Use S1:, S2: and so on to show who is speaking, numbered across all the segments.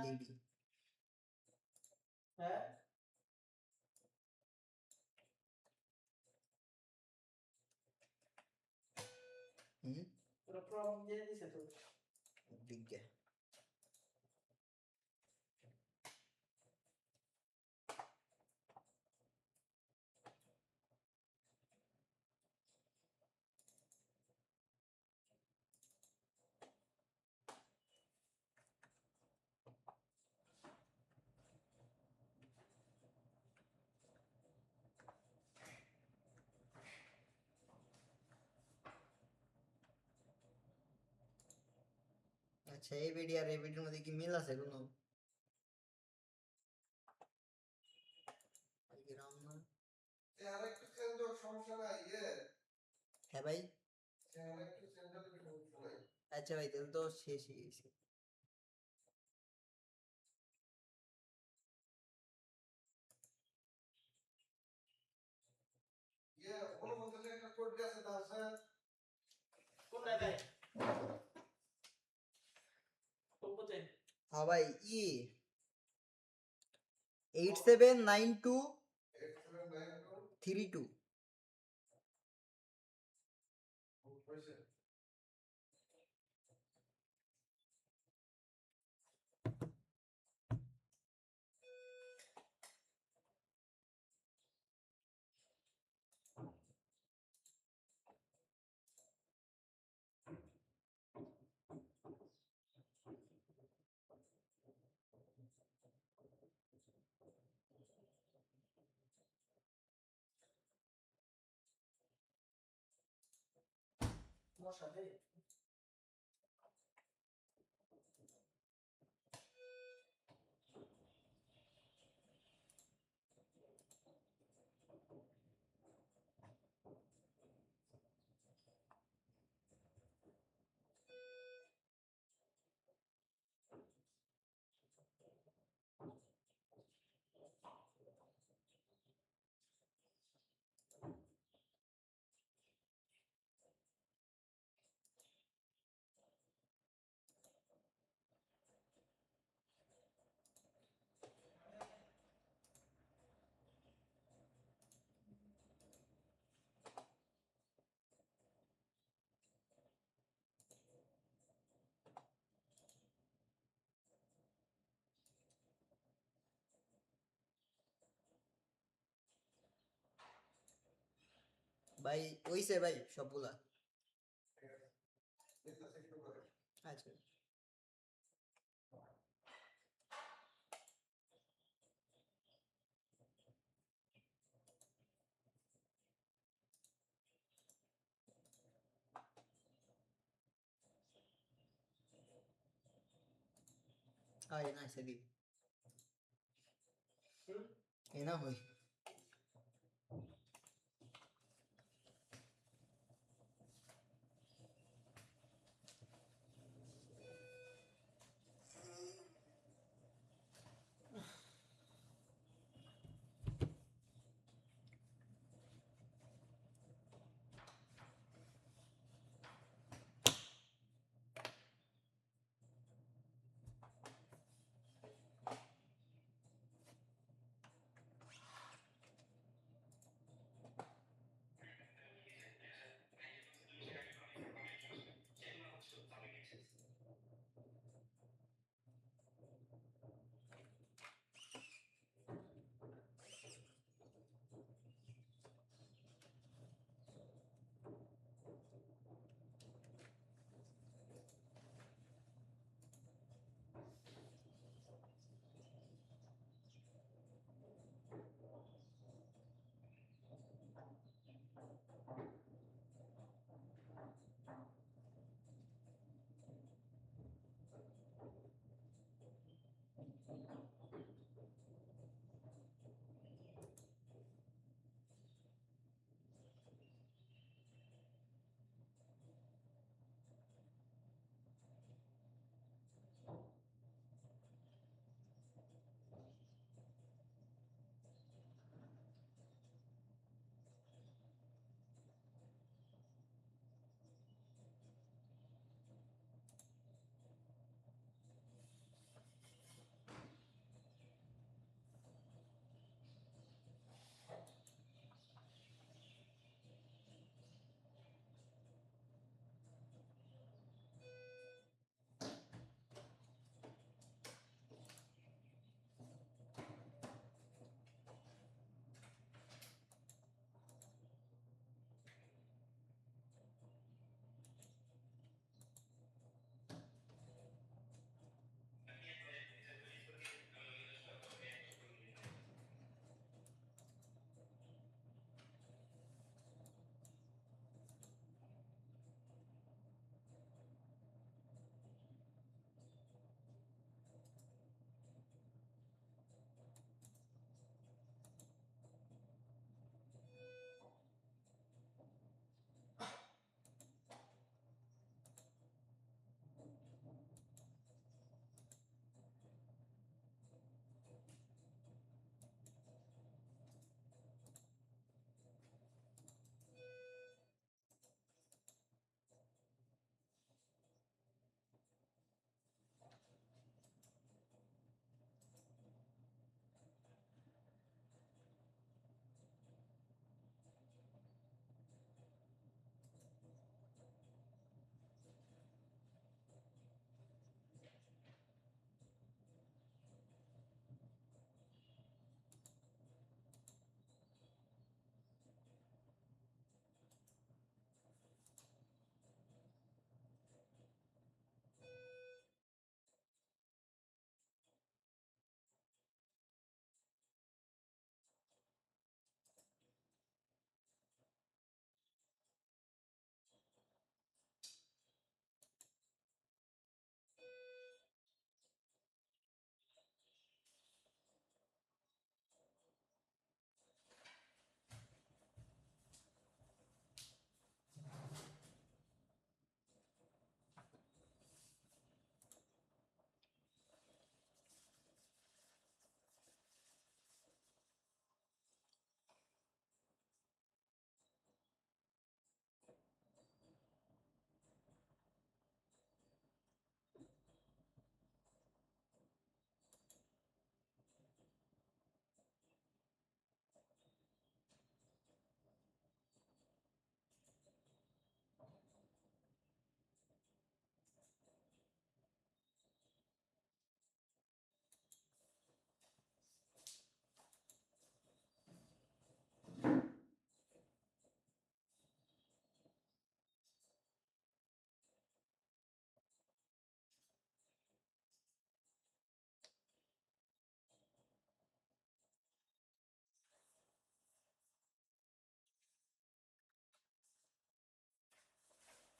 S1: Lady
S2: হ্যাঁ
S1: পুরো
S2: problem দিয়ে দিছে তো
S1: দিকে আচ্ছা এই ভিডিও আর এই ভিডিওর মধ্যে কি মিল আছে কোনো হ্যাঁ ভাই আচ্ছা ভাই তাহলে তো শেষই গেছে হ্যাঁ ভাই 879232
S2: মশা দেই
S1: ভাই হইছে ভাই সবগুলা আচ্ছা আয় না সেদি এ না হই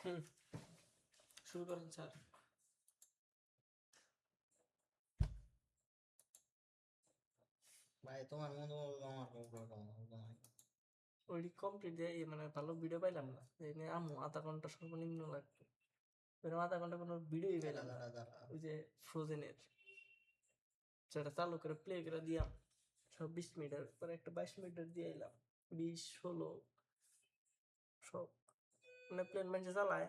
S2: হুম, শুরু করেন স্যার।
S1: ভাই তোমার মতো আমার
S2: ওই কমপ্লিট দিয়ে মানে ভালো ভিডিও পাইলাম না, এই নিয়ে আম্মু আধা ঘন্টা সর্বনিম্ন লাগবে, এরকম আধা ঘন্টা কোনো ভিডিওই পেলাম না। ওই যে ফ্রোজেনের সেটা চালু করে প্লে করে দিলাম, সব 20 মিনিটের পরে একটা 22 মিনিটের দিয়ে এলাম, 20, 16 সব মানে প্লেন মানুষে চালায়।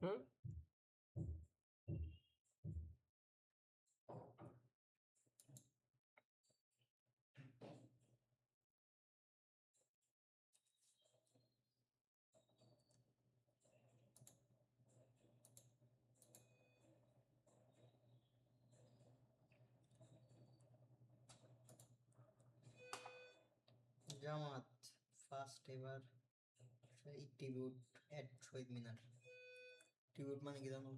S2: হুম,
S1: জামাত ফার্স্ট এবার ট্রিবিউট এট শহীদ মিনার। ট্রিবিউট মানে কি জানো?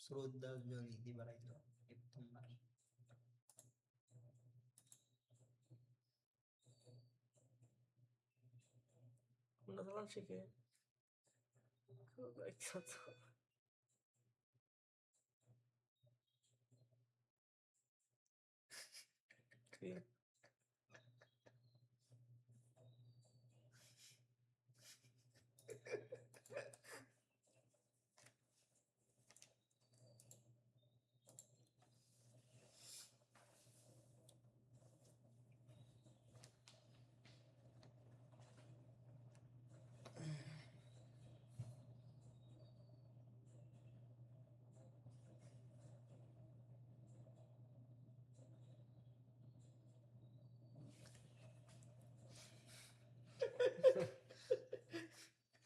S1: শ্রদ্ধাঞ্জলি দিবার আইলো তোমরা।
S2: কোনটা চালান শিখে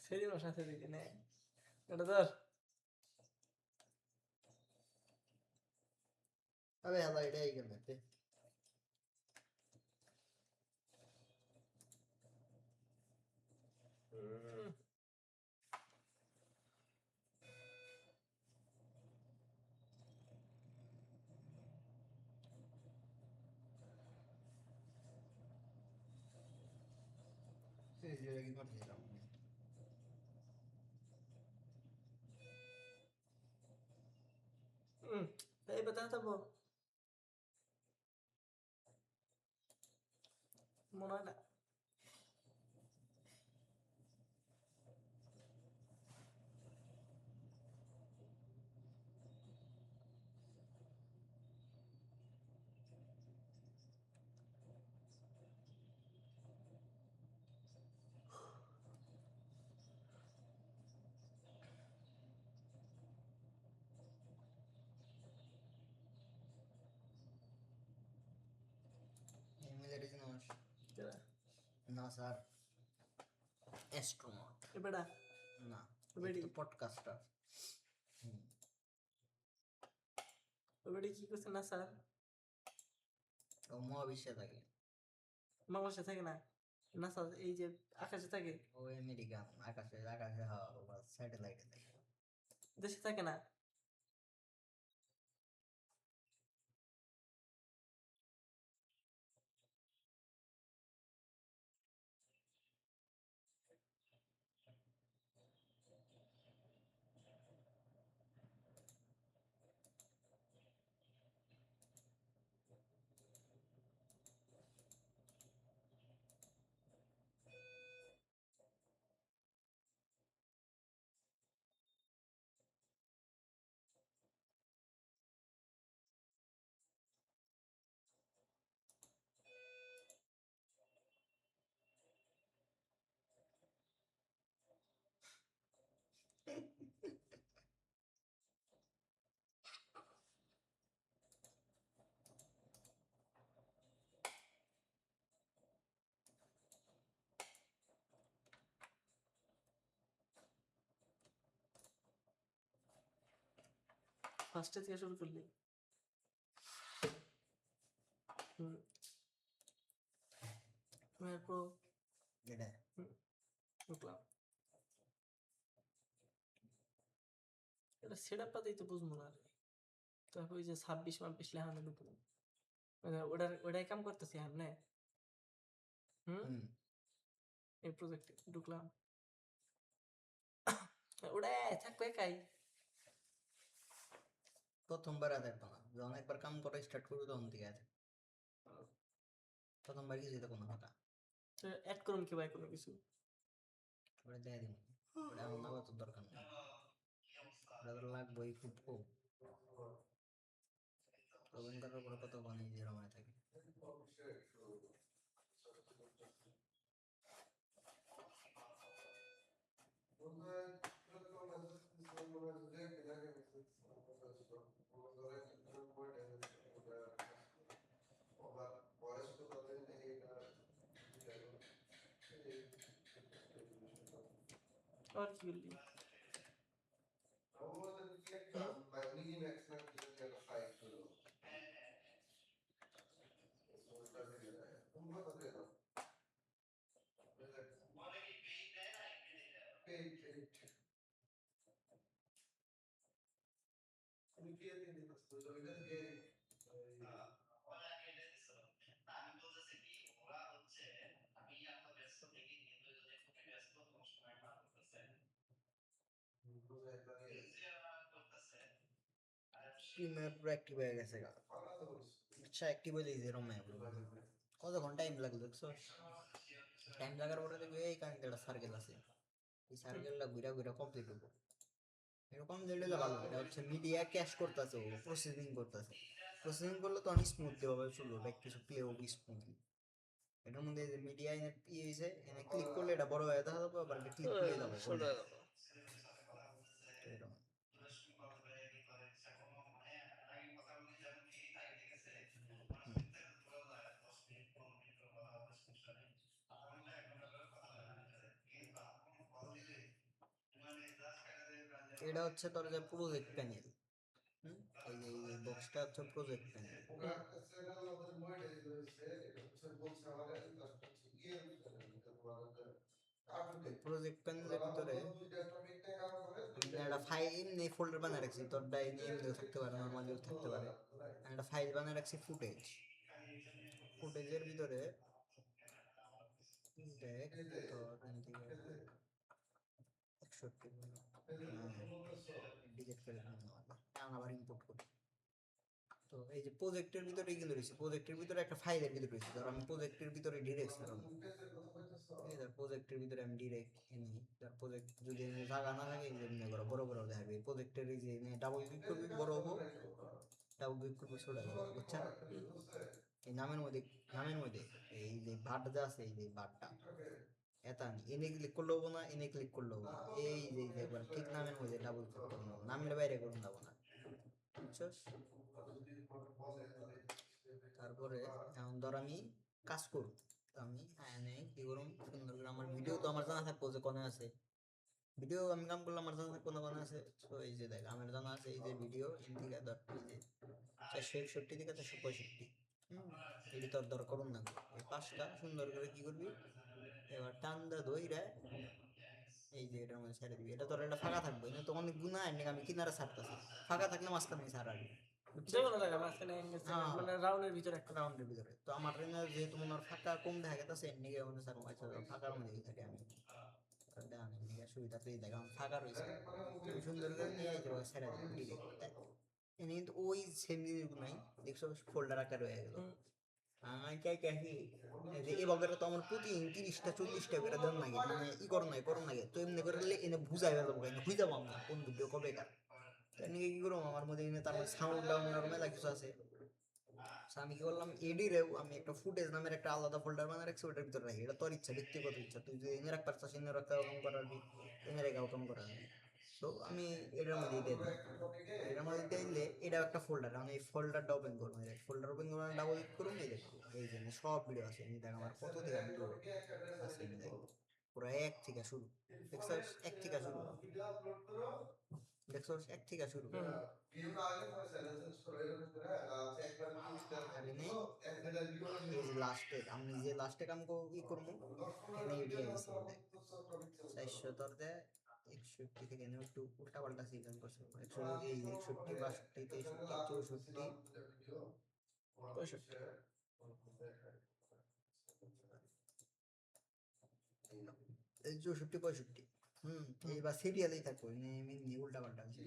S2: সেদিনও সাথে দেখি না এটা ধর।
S1: আবে আল্লাহ এটাই কেন কি করছিলাম?
S2: এই বেতা থাকবো মনে হয় না।
S1: মিলিটারি মানুষ না স্যার, অ্যাস্ট্রোনট
S2: এ বেটা
S1: না,
S2: বেড়ি
S1: এটা তো পডকাস্টার।
S2: বেড়ি কি করছে না স্যার?
S1: ও মহাবিশ্বে থাকে।
S2: বাংলাদেশে থাকে না না স্যার, এই যে আকাশে থাকে।
S1: ও আমেরিকান, আকাশে আকাশে হাওয়া স্যাটেলাইটে থাকে।
S2: দেশে থাকে না। ফার্স্টে থেকে শুরু করলি। এরপর
S1: এটা
S2: ঢুকলাম, এটা সেট আপটা দিই তো বুঝবো না রে। তারপর ওই যে 26 লেখানো ঢুকলো, ওটাই কাম করতেছি হ্যাঁ। এই প্রজেক্টে ঢুকলাম, ওটা থাকবে একাই।
S1: প্রথমবার আর দেখবো না, যখন একবার কাম করা স্টার্ট করবো তখন থেকে আছে, প্রথমবার কিছুই দেখো না কথা,
S2: অ্যাড করুন কি ভাই কোনো কিছু?
S1: ওটা দেয় দিব, ওটা আমার নামা তো দরকার নেই, ওটা তো লাগবেই খুব কম, লগ ইন করার পরে কত বানিয়ে দিয়ে রমায় থাকে।
S2: আর কি বললি?
S1: প্রিমিয়ার পুরো অ্যাক্টিভ হয়ে গেছে গা, আচ্ছা অ্যাক্টিভ হয়ে যাইছে রমায়, কতক্ষণ টাইম লাগলো দেখছো, টাইম লাগার পরে দেখবে এই কারণে একটা সার্কেল আছে, এই সার্কেলটা ঘুরা ঘুরা কমপ্লিট হবো, এরকম যেটা ভালো, এটা হচ্ছে মিডিয়া ক্যাশ করতেছে, ও প্রসেসিং করতেছে, প্রসেসিং করলে তো অনেক স্মুথলি ভাবে চলবে, ব্যাক কিছু প্লে হবে স্মুথলি। এটার মধ্যে যে মিডিয়া এনে ইয়ে হয়েছে, এনে ক্লিক করলে এটা বড় হয়ে দেখা যাবে, আবার ক্লিক করে যাবে
S2: ছোট হয়ে গেল।
S1: এরকম। এটা হচ্ছে তোর যে প্রজেক্ট প্যানেল, এই বক্সটা হচ্ছে প্রজেক্ট প্যানেল। প্রজেক্ট প্যানেলের ভিতরে একটা ফাইল এমনি ফোল্ডার বানিয়ে রাখছি, তোর ডাইনি এমনিও থাকতে পারে, নর্মালিও থাকতে পারে, একটা ফাইল বানিয়ে রাখছি ফুটেজ, ফুটেজের ভিতরে দেখ তোর একষট্টি ডিলিট করে দিলাম, আবার ইম্পোর্ট করি। তো এই যে প্রজেক্টের ভিতরে কিন্তু রয়েছে, প্রজেক্টের ভিতরে একটা ফাইলের ভিতরে রয়েছে, ধর আমি প্রজেক্টের ভিতরে ডিরেক্ট ছাড়াবো, এই ধর প্রজেক্টের ভিতরে আমি ডিরেক্ট এনে, ধর প্রজেক্ট যদি জায়গা না থাকে এমনি করো বড় বড় দেখাবে, প্রজেক্টের এই যে ডাবল ক্লিক করবি বড় হবো, ডাবল ক্লিক করবি ছোট হবো, বুঝছেন? এই নামের মধ্যে এই যে বারটা আছে, এই যে বারটা এটা আমি এনে ক্লিক করলে হবো না, এনে ক্লিক করলে হবো না, এই যে একবার ঠিক নামের মধ্যে ডাবল ক্লিক করবো, নামের বাইরে করুন যাবো না, বুঝছস? তারপরে এখন ধর আমি কাজ করব, তো আমি এনে কি করুম, সুন্দর করে আমার ভিডিও তো আমার জানা থাকবো যে কোনে আছে, ভিডিও আমি কাম করলে আমার জানা থাকবো না কোনে আছে, তো এই যে দেখ আমার জানা আছে এই যে ভিডিও ইন্ডিকা ধর এই যে 461 থেকে 465, এটি তোর ধর করুন না, এই পাঁচটা সুন্দর করে কি করবি, এবার টান দা ধইরা এই যে এটার মধ্যে ছেড়ে দিবি, এটা তোর একটা ফাঁকা থাকবে না, তো অনেক গুণা এনে আমি কিনারে ছাড়তেছি, ফাঁকা থাকলে মাঝখানে ছাড়াবি,
S2: যে কোনো জায়গায় মাঝখানে মানে রাউন্ডের ভিতরে একটা।
S1: রাউন্ডের ভিতরে তো আমার ট্রেনে যেহেতু মনে হয় ফাঁকা কম দেখা গেছে, এর নিকে মনে স্যার আচ্ছা ফাঁকার মধ্যেই থাকি আমি, দেখান এর নিকে সুবিধা পেয়ে দেখা ফাঁকা রয়েছে, তুমি সুন্দর করে নিয়ে এই যে ছেড়ে দিই ডিরেক্ট, এনে কিন্তু ওই সেম জিনিস নাই, দেখছো ফোল্ডার আকার হয়ে গেল, আমি চাই কি যে এই বগের তো আমার প্রতিদিন 30টা 40টা করে দেন লাগে, মানে ই করুন লাগে, তো এমনি করে এনে বুঝাই যাবো, এনে হয়ে যাবো আমরা কোন ভিডিও কবে কার, এনে কি করবো আমার মধ্যে এনে তার সাউন্ড ডাউন আর মেলা কিছু আছে, আমি কি করলাম এডিরেও আমি একটা ফুটেজ নামের একটা আলাদা ফোল্ডার বানিয়ে রাখছি, ওটার ভিতরে রাখি, এটা তোর ইচ্ছা, ব্যক্তিগত ইচ্ছা, তুই যদি এনে রাখতে চাস এনে রাখতে ওরকম করাবি, এনে রেখে ওরকম করাবি, তো আমি এটার মধ্যে দিয়ে দিই, এটার মধ্যে দিলে এটাও একটা ফোল্ডার, আমি এই ফোল্ডারটা ওপেন করবো, ফোল্ডার ওপেন করবো, ডাবল ক্লিক করুন, এই দেখো এই যে সব ভিডিও আছে, এই দেখ আমার কত থেকে ভিডিও আছে, এই দেখ পুরো এক থেকে শুরু, দেখছো এক থেকে শুরু, দেখছো এক থেকে শুরু, আর নেই এই যে লাস্টে আমি যে লাস্টে কাম ই করবো, এনে এডিয়া আইছে দেখ 400 তোর দে 61 থেকে এনে একটু উল্টা পাল্টা সিজন করছে, 100 এই 61 62 63 64
S2: 65।
S1: এই 64 65 এইবার সিরিয়ালেই থাকবো এমনি উল্টা পাল্টা হয়েছে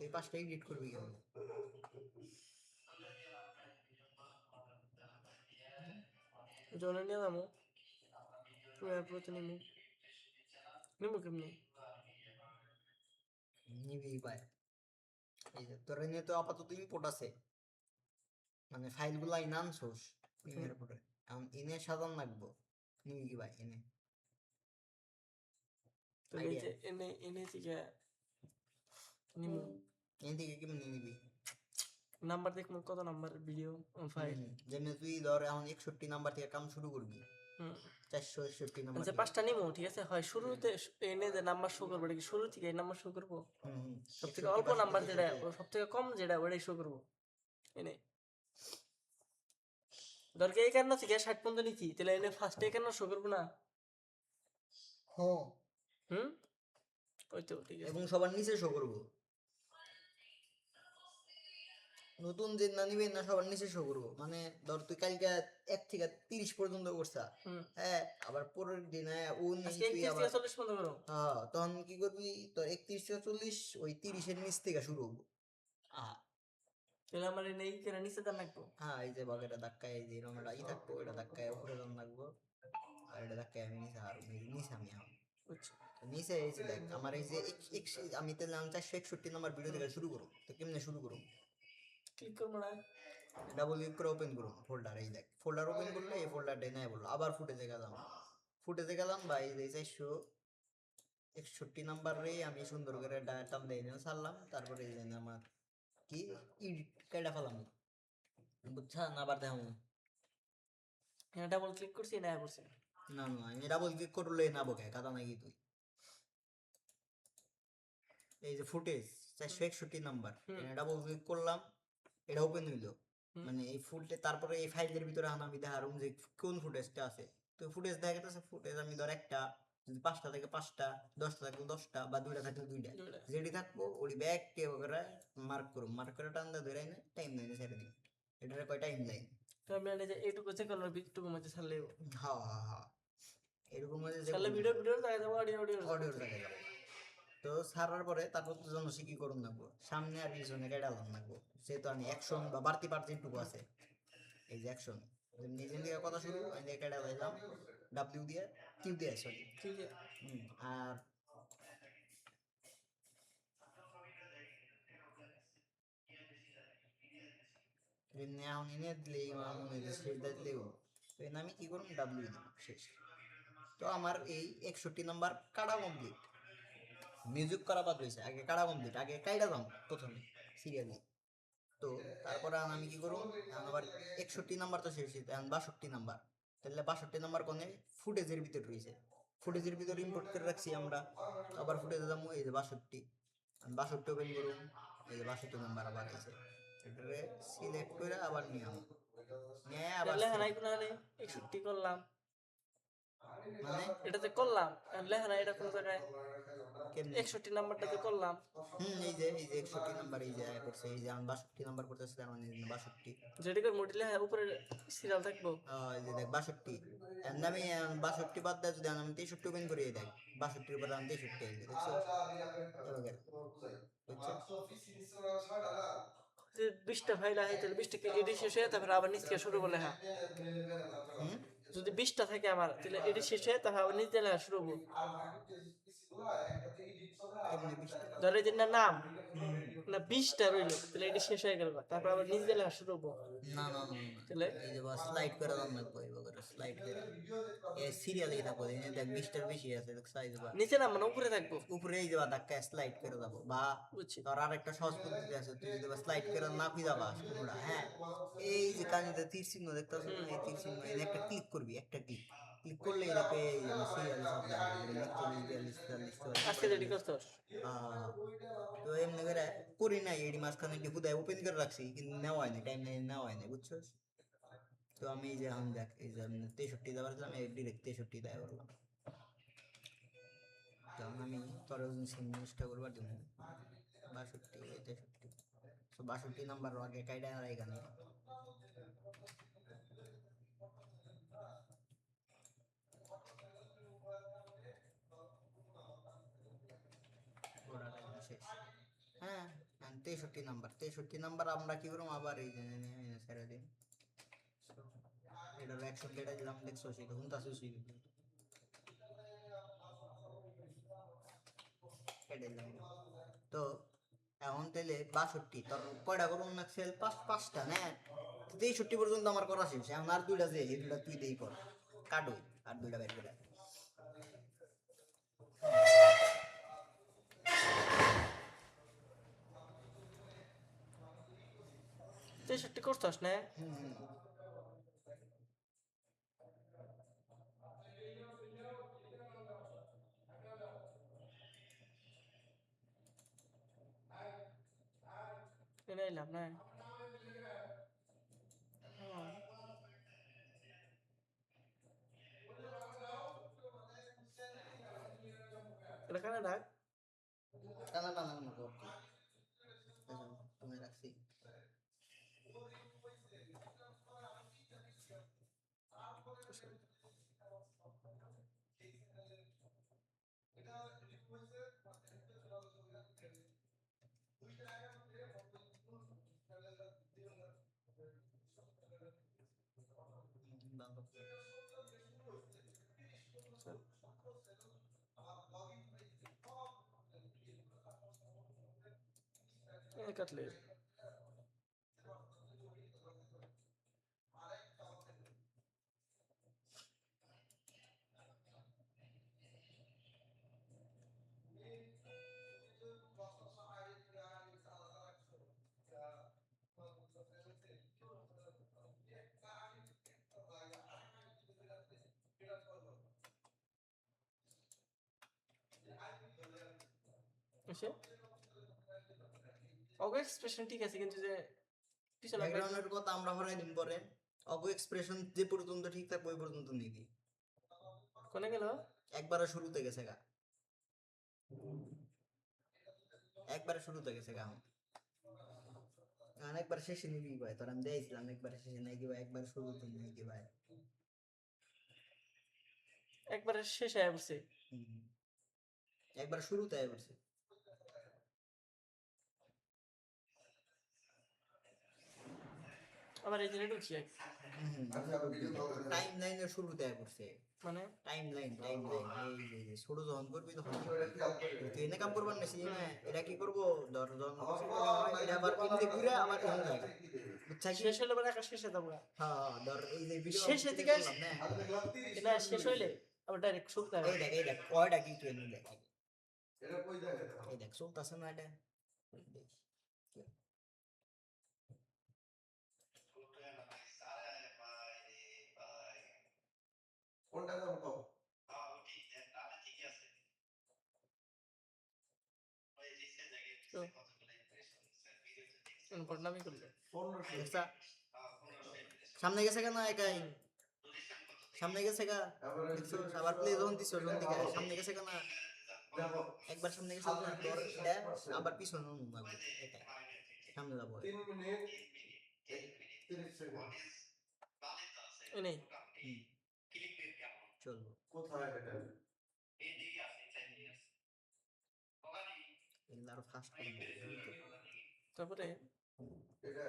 S1: এই পাঁচটা এডিট করবি কেন
S2: জনে নিয়ে যাবো প্রিয়ার প্রতি নিমু নিমু কেমনি
S1: নিবি পায় এই যে তোর নিয়ে তো আপাতত ইম্পোর্ট আছে মানে ফাইলগুলো আইনা আনছোস প্রিমিয়ার পরে এখন এনে সাজান লাগবো নিবি কি ভাই এনে
S2: তো এই যে এনে এনে থেকে নিমু
S1: এদিকে কেমনি নিবি
S2: নাম্বার দেখমু কত নাম্বার ভিডিও ফাইল
S1: যেমনি তুই ধর এখন 61 নাম্বার থেকে কাম শুরু করবি
S2: হুম
S1: 461 নাম্বার
S2: আচ্ছা পাঁচটা নিমু ঠিক আছে হয় শুরুতে এনে যে নাম্বার শো করবো এটা কি শুরু থেকে এই নাম্বার শো করবো সব থেকে অল্প নাম্বার যেটা সব থেকে কম যেটা ওটাই শো করবো এনে ধর কে একান্ন থেকে 60 পর্যন্ত নিচ্ছি তাহলে এনে ফার্স্টে একান্ন শো করবো না
S1: হ্যাঁ
S2: হুম ওই তো ঠিক আছে
S1: এবং সবার নিচে শো করবো নতুন যে না নিবে না সবার নিচে শো করবো মানে ধর তুই কালকে 1 থেকে 30 পর্যন্ত করছা হ্যাঁ আবার পরের দিন ও নেই
S2: আজকে
S1: তুই
S2: 31
S1: আবার
S2: থেকে 40 পর্যন্ত করো
S1: হ্যাঁ তখন কি করবি তোর 31 থেকে 40 ওই 30 এর নিচ থেকে শুরু হবো
S2: তাহলে আমার এনে এই কেন নিচে দাম রাখবো
S1: হ্যাঁ এই যে বাঘ এটা ধাক্কায় এই যে এরকম একটা ই থাকবো এটা ধাক্কায় উপরে দাম লাগবো আর এটা ধাক্কায় আমি নিচে আর নিচে আমি এখন
S2: বুঝছি
S1: নিচে এই যে দেখ আমার এই যে আমি তাহলে 461 নাম্বার ভিডিও থেকে শুরু করুন তো কেমনে শুরু করুন
S2: ক্লিক করবো না
S1: ডাবল ক্লিক করে ওপেন করুন ফোল্ডার এই দেখ ফোল্ডার ওপেন করলে এই ফোল্ডারটা নেয় বললো আবার ফুটেজে গেলাম বা এই যে 461 নাম্বার রে আমি সুন্দর করে টান দিয়ে ছাড়লাম তারপরে এই যে আমার কি এডিট কেটে ফেলাম বুঝছা না আবার দেখাম
S2: হ্যাঁ ডাবল ক্লিক করছি না করছি
S1: না না আমি ডাবল ক্লিক করলে না বকে কাদা নাকি তুই এই যে ফুটেজ 461 নাম্বার ডাবল ক্লিক করলাম এটা ওপেন হইলো মানে এই ফুটে তারপরে এই ফাইলের ভিতরে আমি দেখারুম যে কোন ফুটেজটা আছে তো ফুটেজ দেখা গেছে ফুটেজ আমি ধর একটা যদি 5টা থেকে 5টা 10টা থাকলে 10টা বা 2টা থাকলে 2টা যেটি থাকবো ওই ব্যাক কে করে মার্ক করে টান দিয়ে ধরে এনে টাইম লাইনে ছেড়ে দিই এটার কয় টাইম লাইন
S2: তো আমি যে এইটুকু চেক করলাম এইটুকু মধ্যে ছাড়লে
S1: হ্যাঁ হ্যাঁ হ্যাঁ এরকম
S2: ছাড়লে ভিডিও ভিডিও দেখা যাবো অডিও অডিও
S1: অডিও দেখা যাবে তো ছাড়ার পরে তারপর তো জন্য কি করুন লাগবো সামনে আর পিছনে গাইডালাম লাগবো যেহেতু আমি অ্যাকশন বা বাড়তি পার্ট যেটুকু আছে এই যে অ্যাকশন নিজের দিকে কথা শুরু আমি দিয়ে গাইডা লাইলাম ডাব্লিউ দিয়ে কিউ দিয়ে সরি আর এখন এনে দিলেই সেটা দিলেও তো এনে আমি কি করুন ডাব্লিউ দিলাম শেষ তো আমার এই 61 নাম্বার কাটা কমপ্লিট মিউজিক করা বাদ হয়েছে আগে কাটা কমপ্লিট আগে কাইডা দাম প্রথমে সিরিয়ালি তো তারপরে আমি কি করবো আবার 61 নাম্বার তো শেষ এখন 62 নাম্বার তাহলে 62 নাম্বার কোনে ফুটেজের ভিতরে রয়েছে ফুটেজের ভিতরে ইম্পোর্ট করে রাখছি আমরা আবার ফুটেজে যাবো এই যে 62 আমি 62 ওপেন করুন এই যে 62 নাম্বার আবার আছে এটারে সিলেক্ট করে আবার নিয়ে আবার
S2: লেখানাই কোনো 61 করলাম
S1: মানে
S2: এটাতে করলাম লেখানা এটা কোন জায়গায় 61 নাম্বারটাতে করলাম
S1: এই যে 61 নাম্বার এই যে করছে এই যে আমি 62 নাম্বার করতেছি তার মানে 62
S2: যেটা করে মোটি লেখা উপরে সিরিয়াল থাকবো
S1: এই যে দেখ 62 এর নামে 62 বাদ দেয় যদি আমি 63 ওপেন করি দেখ 62 এর পরে আমি 63 এই যে দেখছো
S2: যে 20টা ফাইল আছে তাহলে 20টাকে এডিট শেষ হয়ে তারপর আবার নিচ থেকে শুরু করলে হ্যাঁ যদি 20টা থাকে আমার তাহলে এডিট শেষ হয়ে তারপর আবার নিচ থেকে লেখা শুরু করবো ধরে যে নাম না 20টা রইলো তাহলে এডিট শেষ হয়ে গেল তারপর আবার নিচ দিয়ে লেখা শুরু করবো
S1: না না না তাহলে এই যে স্লাইড করে দাম লাগবে এইভাবে স্লাইড করে এই সিরিয়ালে থাকবো এই দেখ 20টার বেশি আছে দেখ সাইজ বা
S2: নিচে না মানে উপরে থাকবো
S1: উপরে এই যে ধাক্কা স্লাইড করে দাও বা
S2: বুঝছি
S1: তোর আরেকটা সহজ পদ্ধতি আছে তুই যদি স্লাইড করে না খুঁজে যাবা কোনটা হ্যাঁ এই যে কানিতে তীর চিহ্ন দেখতেছ এই তীর চিহ্ন এই একটা ক্লিক করবি একটা ক্লিক ক্লিক করলে এই দেখবে এই সিরিয়াল সব
S2: আজকে রেডি করছস
S1: তো এমনি করে করি না এই মাঝখানে একটু হুদায় ওপেন করে রাখছি কিন্তু নেওয়া হয় না টাইম নেওয়া হয় না বুঝছো তো আমি এই যে আমি দেখ এই যে 63 দেওয়ার ছিলাম এই ডিরেক্ট 63 দেওয়া করলাম তো আমি পরে চেষ্টা করবো আর দেবো 62 63 তো 62 নাম্বার আগে কাইডা এখানে শেষ। হ্যাঁ 63 নাম্বার আমরা কি করবো আবার এই যে ছেড়ে দিন এটার অ্যাকশন কেটে দিলাম দেখছো সেটা হুনতাছে কেটে দিলাম তো এখন তাহলে 62 তোর কয়টা করুন না সেল পাঁচটা না 63 পর্যন্ত আমার করা শেষ এখন আর দুইটা যে এই দুইটা তুই দেই কর কাটুই আর দুইটা বের করে
S2: 63 করছস না? এনে এলাম না? এটা কানে ডাক?
S1: টানা টানা না করতে তুমি রাখছি
S2: কাটলে এসে অগ এক্সপ্রেশন ঠিক আছে কিন্তু যে পিছনে
S1: ব্যাকগ্রাউন্ডের কথা আমরা হরাই দিন পরে অগো এক্সপ্রেশন যে পর্যন্ত ঠিক থাকবে ওই পর্যন্ত নিবি
S2: কোনে গেল?
S1: একবারে শুরুতে গেছে গা একবারে শুরুতে গেছে গা একবার শেষে নিবি ভাই তোর আমি দিয়েছিলাম একবার শেষে নাই কি ভাই একবার শুরুতে নেই কি ভাই
S2: একবারে শেষে আয় পড়ছে
S1: একবার শুরুতে আয় পড়ছে
S2: আবার এই জিনিস ঢুকছি
S1: টাইম লাইনের শুরুতে আয় পড়ছে
S2: মানে
S1: টাইম লাইন এই যে ছোট যখন করবি তখন তুই এনে কাম করবার নাসি না এটা কি করবো ধর এটা আবার এমনি ঘুরে আবার এমন যাবে
S2: শেষ হইলে মানে একা শেষে যাবো
S1: হ্যাঁ ধর এই যে ভিডিও
S2: শেষের দিকে এটা শেষ হইলে আবার ডাইরেক্ট শুনতে হবে।
S1: এই দেখ কয়টা কি তুই এনে দেখ এই দেখ চলতেছে না এটা
S3: কোনটা দাম কম
S2: বদনামি করলে
S1: দেখছা? সামনে গেছে কেন একাই সামনে গেছে গা দেখছো আবার প্লে যখন দিছো যখন দিকে সামনে গেছে কেন একবার সামনে গেছে না তোর এটা আবার পিছনে লাগবে এটাই সামনে যাবো
S3: 3 মিনিট 30 সেকেন্ড
S2: এই নেই
S1: চলবো
S3: কোথায় এটা
S1: এগুলো আরো ফাস্ট করবো
S2: তারপরে
S3: এটা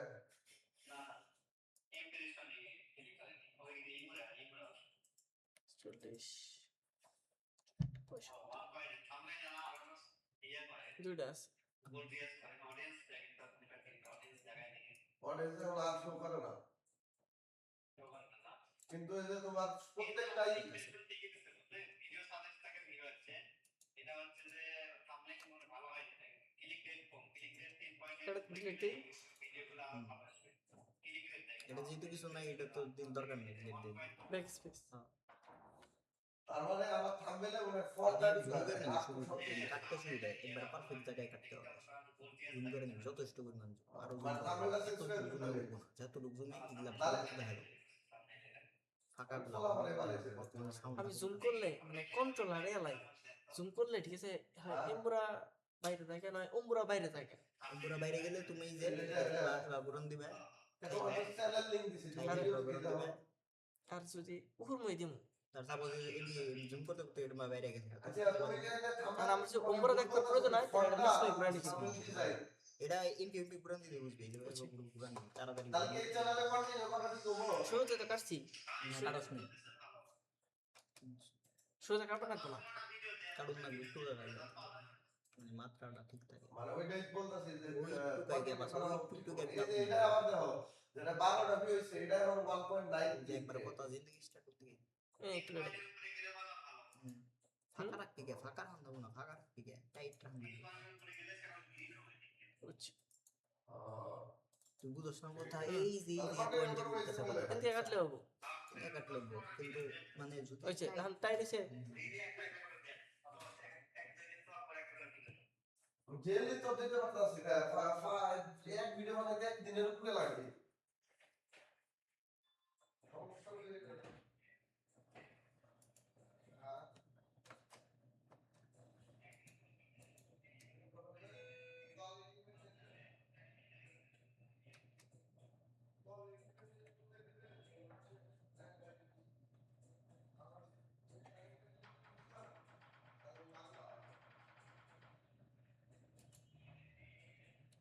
S2: 40 দুইটা আছে
S3: অডিয়েন্স আর শো করে না কিন্তু এই যে তোমার প্রত্যেকটাই
S1: এটা যেহেতু কিছু নাই এটা তো দিন দরকার নেই ডিলিট দিয়ে
S2: ব্যাক স্পেস
S3: তার মানে আমার থাম্বনেলে মানে ফরটা
S1: জুম করে নিবি শুরু কাটতে শুরু দেয় একবার পারফেক্ট জায়গায় কাটতে হবে জুম করে নিবি যথেষ্ট পরিমাণ আরো যতটুকু জুমে এগুলা ভালো করে দেখা যাবে ফাঁকা গুলো
S2: আমি জুম করলে মানে কন্ট্রোলার এলাই জুম করলে ঠিক আছে হ্যাঁ এমবুরা বাইরে থাকে নয় ওমবুরা বাইরে থাকে
S1: ওমবুরা বাইরে গেলে তুমি যে বাগুরন দিবে
S3: চ্যানেল লিংক দিছি
S2: আর যদি উপর মই দিমু
S1: তার সাপোজ এডি জুম করতে করতে এটা বাইরে গেছে
S3: আচ্ছা তুমি কি এটা
S2: আর আমার যে উপরে দেখতে প্রয়োজন হয় তাহলে এটা মিস করে নিচ্ছি
S1: এটা এমপি পুরান দিতে বুঝবে এটা পুরান তাড়াতাড়ি
S3: তাহলে এই চ্যানেলে কন্টিনিউ করা কি করব
S2: শুরুতে তো কাটছি
S1: কারস নেই
S2: শুরুতে কাটা কাটতো না
S1: কারণ না একটু মানে মাত্রাটা ঠিক থাকে
S3: মানে ওইটাই বলতাছি যে
S1: একটু কাইতে পাস একটু কাইতে
S3: এটা আবার দেখো যেটা 12টা ভিউ হইছে এটা এখন 1.9
S1: যে একবার কথা জিন্দগি স্টার্ট করতে গিয়ে
S2: একটু কাটে
S1: ফাঁকা রাখতে গিয়ে ফাঁকা রাখতে না ফাঁকা রাখতে গিয়ে টাইট রাখতে
S2: বুঝছি
S1: তুই বুঝছ না কথা এই যে পয়েন্ট করতেছে বলে
S2: এতে কাটলে হবো
S1: কাটলে কিন্তু মানে জুতো
S2: হইছে এখন টাইট হইছে
S3: জেলে তো দিতে পারতাছি এক ভিডিও বানাতে এক দিনের উপরে লাগে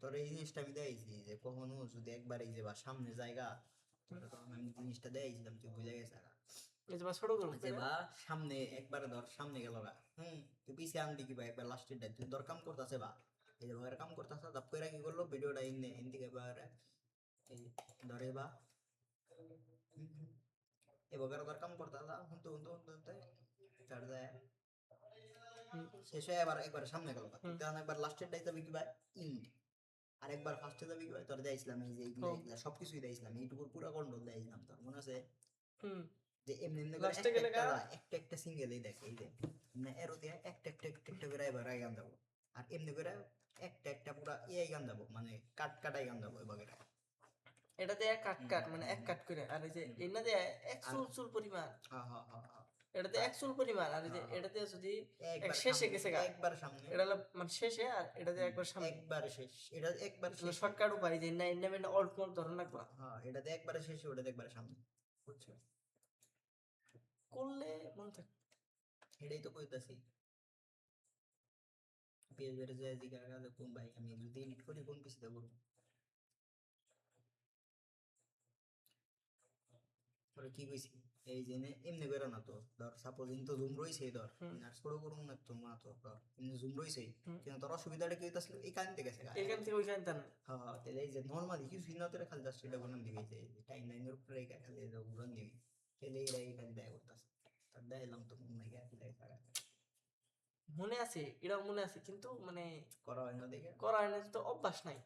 S1: তোর এই জিনিসটা আমি দেখাইছি যে কখনো যদি একবার এই যে বা সামনে জায়গা তখন আমি জিনিসটা দেখাইছিলাম তুই বুঝে গেছে
S2: এই যে বা ছোট করব
S1: যে বা সামনে একবার ধর সামনে গেল গা তুই পিছে আনবি কি বা একবার লাস্টের ডাই তুই ধর কাম করতেছে বা এই যে বাগের কাম করতেছে দাপ করে কি করলো ভিডিওটা ইন দিকে এবার এই ধরে বা এবার ধর কাম করতেছে হুনতে হুনতে হুনতে হুনতে চার যায় শেষ হয়ে এবার একবার সামনে গেল তখন একবার লাস্টের ডাই যাবে কি বা ইন্ড আর একবার ফার্স্টে যাবে কি ভাই তোর দেখাইছিলাম এই যে এইগুলা সবকিছুই দেখাইছিলাম এইটুকুর পুরো কন্ট্রোল দেখাইছিলাম তোর মনে আছে যে এমনি এমনি করে
S2: লাস্টে গেলে
S1: একটা একটা সিঙ্গেলই দেখ এই যে মানে এরো দিয়ে একটা একটা একটা একটা করে এবার আই গান দেবো আর এমনি করে একটা একটা পুরা এই গান দেবো মানে কাটাই গান দেবো এবার
S2: এটা দিয়ে কাট কাট মানে এক কাট করে আর এই যে এনা দিয়ে এক চুল পরিমাণ
S1: হ্যাঁ হ্যাঁ হ্যাঁ
S2: এটাতে এক চুল পরিমাণ আর এই যে এটাতে যদি এক শেষে
S1: সামনে,
S2: গেছে গা
S1: একবার সামনে
S2: এটা হলো মানে শেষে আর এটাতে একবার সামনে
S1: একবার শেষ এটা একবার শেষ
S2: শর্টকাট উপায় যে না এনে মানে অল্প ধরন রাখবা
S1: হ্যাঁ এটাতে একবারে শেষ ওটাতে একবারে সামনে বুঝছো
S2: করলে মনে থাকে
S1: এটাই তো কইতাছি পেজের যে জিগা গালে কোন ভাই আমি যদি এডিট করি কোন পিসিতে করব পরে কি কইছি এই যে এমনি বেরো না তো ধর সাপোজ তো জুম রইছে ধর আর ছোট করুন না তো না তো ধর এমনি জুম রইছে কিন্তু তোর অসুবিধাটা কি হইতাছিল এই কান থেকে গেছে
S2: এখান থেকে ওইখান টান
S1: হ্যাঁ তাহলে এই যে নরমালি কিছু না তোরে খালি জাস্ট এটা বনাম দিবি যে টাইম লাইনের উপরে এই খালি এটা উড়ান দিবি তাহলে এই খালি দেয় করতাছে তার দেখাইলাম তো মনে হয় কি দেয় তারা
S2: মনে আছে এটাও মনে আছে কিন্তু মানে
S1: করা হয় না দেখে
S2: করা হয় না তো অভ্যাস নাই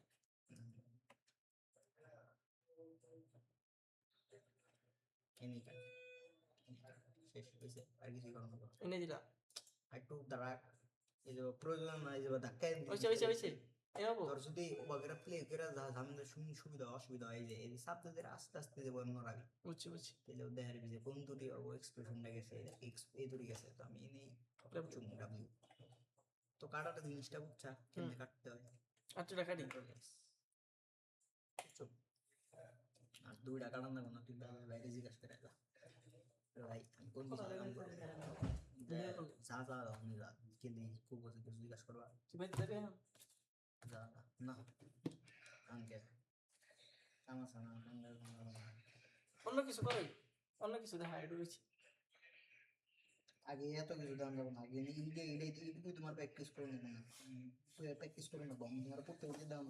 S1: কেমিক্যাল শেষ হয়েছে আর কিছু করার মতো
S2: এনে দিলা
S1: একটু দাঁড়া এই যে প্রয়োজন নাই যে ধাক্কা
S2: হইছে এরকম
S1: ধর যদি ওগুলা প্লে করে আমাদের সুবিধা অসুবিধা হয় যে এই সাবজেক্টের আস্তে আস্তে যে বর্ণ রাখি
S2: বুঝছি
S1: তাহলে দেখার যে কোন দুটি ও এক্সপ্রেশনটা গেছে এই দুটি গেছে তো আমি এনেই চুম ডাব্লিউ তো কাটাটা জিনিসটা বুঝছা কেমনে কাটতে হয়
S2: আচ্ছা কাটি
S1: চুপ আর দুইটা কাটান না কোনো তুই বাইরে জিজ্ঞাসা করে যা ভাই আমি কোন বিষয়ে কাম করি যা যা আমি যা কিন্তু খুব বসে কিছু জিজ্ঞাসা করবা
S2: তুই বাইতে যাবে
S1: যা না আনকে আমার সানা
S2: অন্য কিছু করই অন্য কিছু দেখা এটা রয়েছে
S1: আগে এত কিছু দাম যাবো না আগে এইটুকুই তোমার প্র্যাকটিস করে নেবো না তুই প্র্যাকটিস করে নেবো আমি তোমার পড়তে পড়তে দাম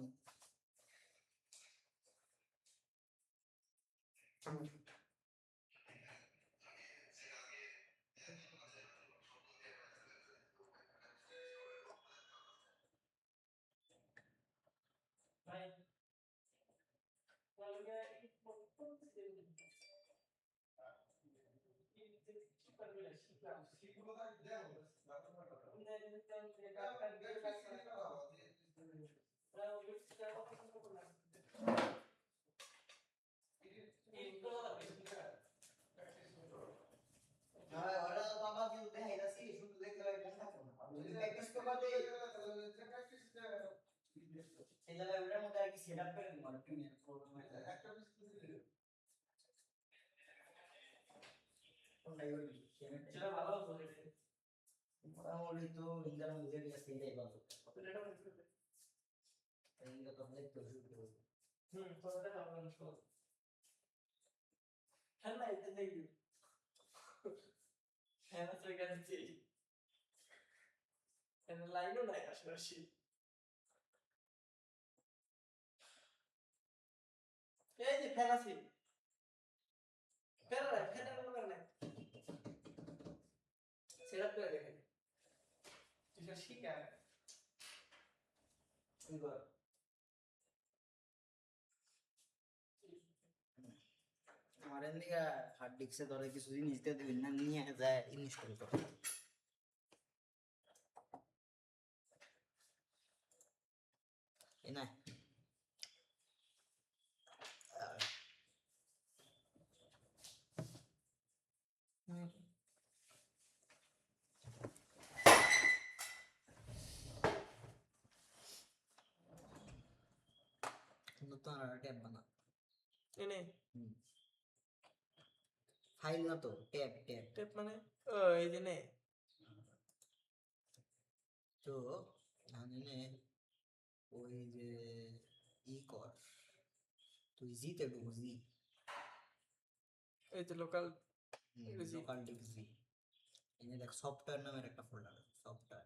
S1: সেটআপ করে নিব প্রিমিয়ার একটা কোনটাই করবি
S2: সেটা ভালো বলেছে
S1: মোটামুটি তো ইন্টারনেট যেটা আছে এটাই ভালো
S2: এটা বলেছে
S1: এটা তো দেখতে শুরু করবো
S2: তোরা ভালো শো খেলা এটা দেখি হ্যাঁ তো এখানে চেয়ে এখানে লাইনও নাই আশেপাশে এই যে ফ্যান আছে ফ্যানের কোনো কারণ নাই সেটআপ করে দেখেন এটা শিখা
S1: এবার আমার এদিকে হার্ড ডিস্কে ধরে কিছু জিনিস দিয়ে দিবেন না নিয়ে যায় ইনস্টল করে এই না নতুন আর ট্যাব বানা
S2: এনে
S1: ফাইল না তো ট্যাব ট্যাব
S2: টেপ মানে ও এই যে নে
S1: তো জানি ওই যে ই কর তুই জিতে ঢুকো জি
S2: এই যে লোকাল জি।
S1: লোকাল ডিস্ক জি এই যে দেখ সফটওয়্যার নামের একটা ফোল্ডার সফটওয়্যার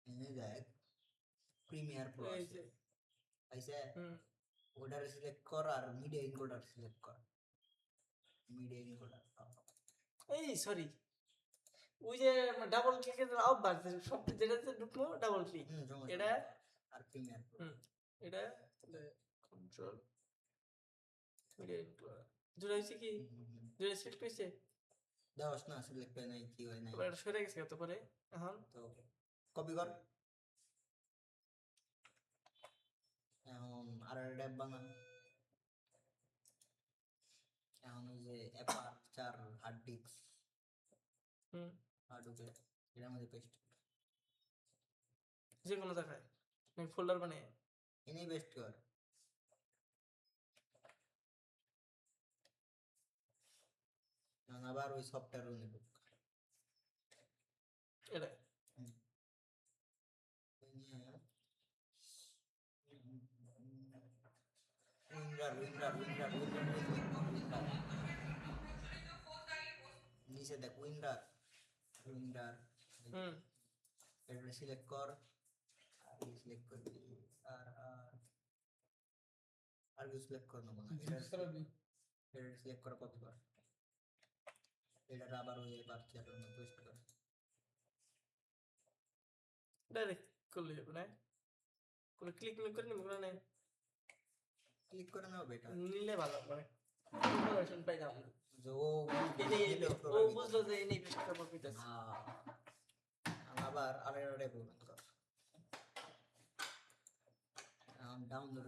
S1: এই যে দেখ প্রিমিয়ার প্রো
S2: এই
S1: আছে
S2: যে
S1: আইছে ওটার সিলেক্ট কর আর মিডিয়া এনকোডার সিলেক্ট কর মিডিয়া এনকোডার
S2: এই সরি ওই যে ডাবল ক্লিকের অভ্যাস সব যেটাতে ঢুকলো ডাবল ক্লিক এটা
S1: আর প্রিমিয়ার প্রো
S2: এটা কন্ট্রোল মিডিয়া জুড়ে হয়েছে কি জুড়ে সিলেক্ট হয়েছে
S1: দাওস না সিলেক্ট হয় নাই কি হয় নাই
S2: এবার এটা সরে গেছে তারপরে এখন
S1: তো কপি কর এখন আর ট্যাব বানা এখন ওই যে aperture hard disk hard disk এর মধ্যে পেস্ট
S2: যে কোনো জায়গায় ফোল্ডার বানিয়ে
S1: এনেই পেস্ট কর এখন আবার ওই সফটওয়্যার নেব
S2: এটা
S1: নিচে দেখ উইন্ডার উইন্ডার এটা সিলেক্ট কর আর সিলেক্ট করবি আর আর কি সিলেক্ট কর না এটা সিলেক্ট কর কপি কর এটা আবার ওই বাচ্চার জন্য পোস্ট কর
S2: ডাইরেক্ট করলে হবে না কোনো ক্লিক করে নিব না
S1: ক্লিক করে নাও বেটা
S2: নিলে ভালো মানে ইনফরমেশন পাই যাবো
S1: যে
S2: ও বুঝলো যে এই পেস্ট করব কইতাছে
S1: আবার আরেকটা ট্যাব ওপেন কর ডাউনলোড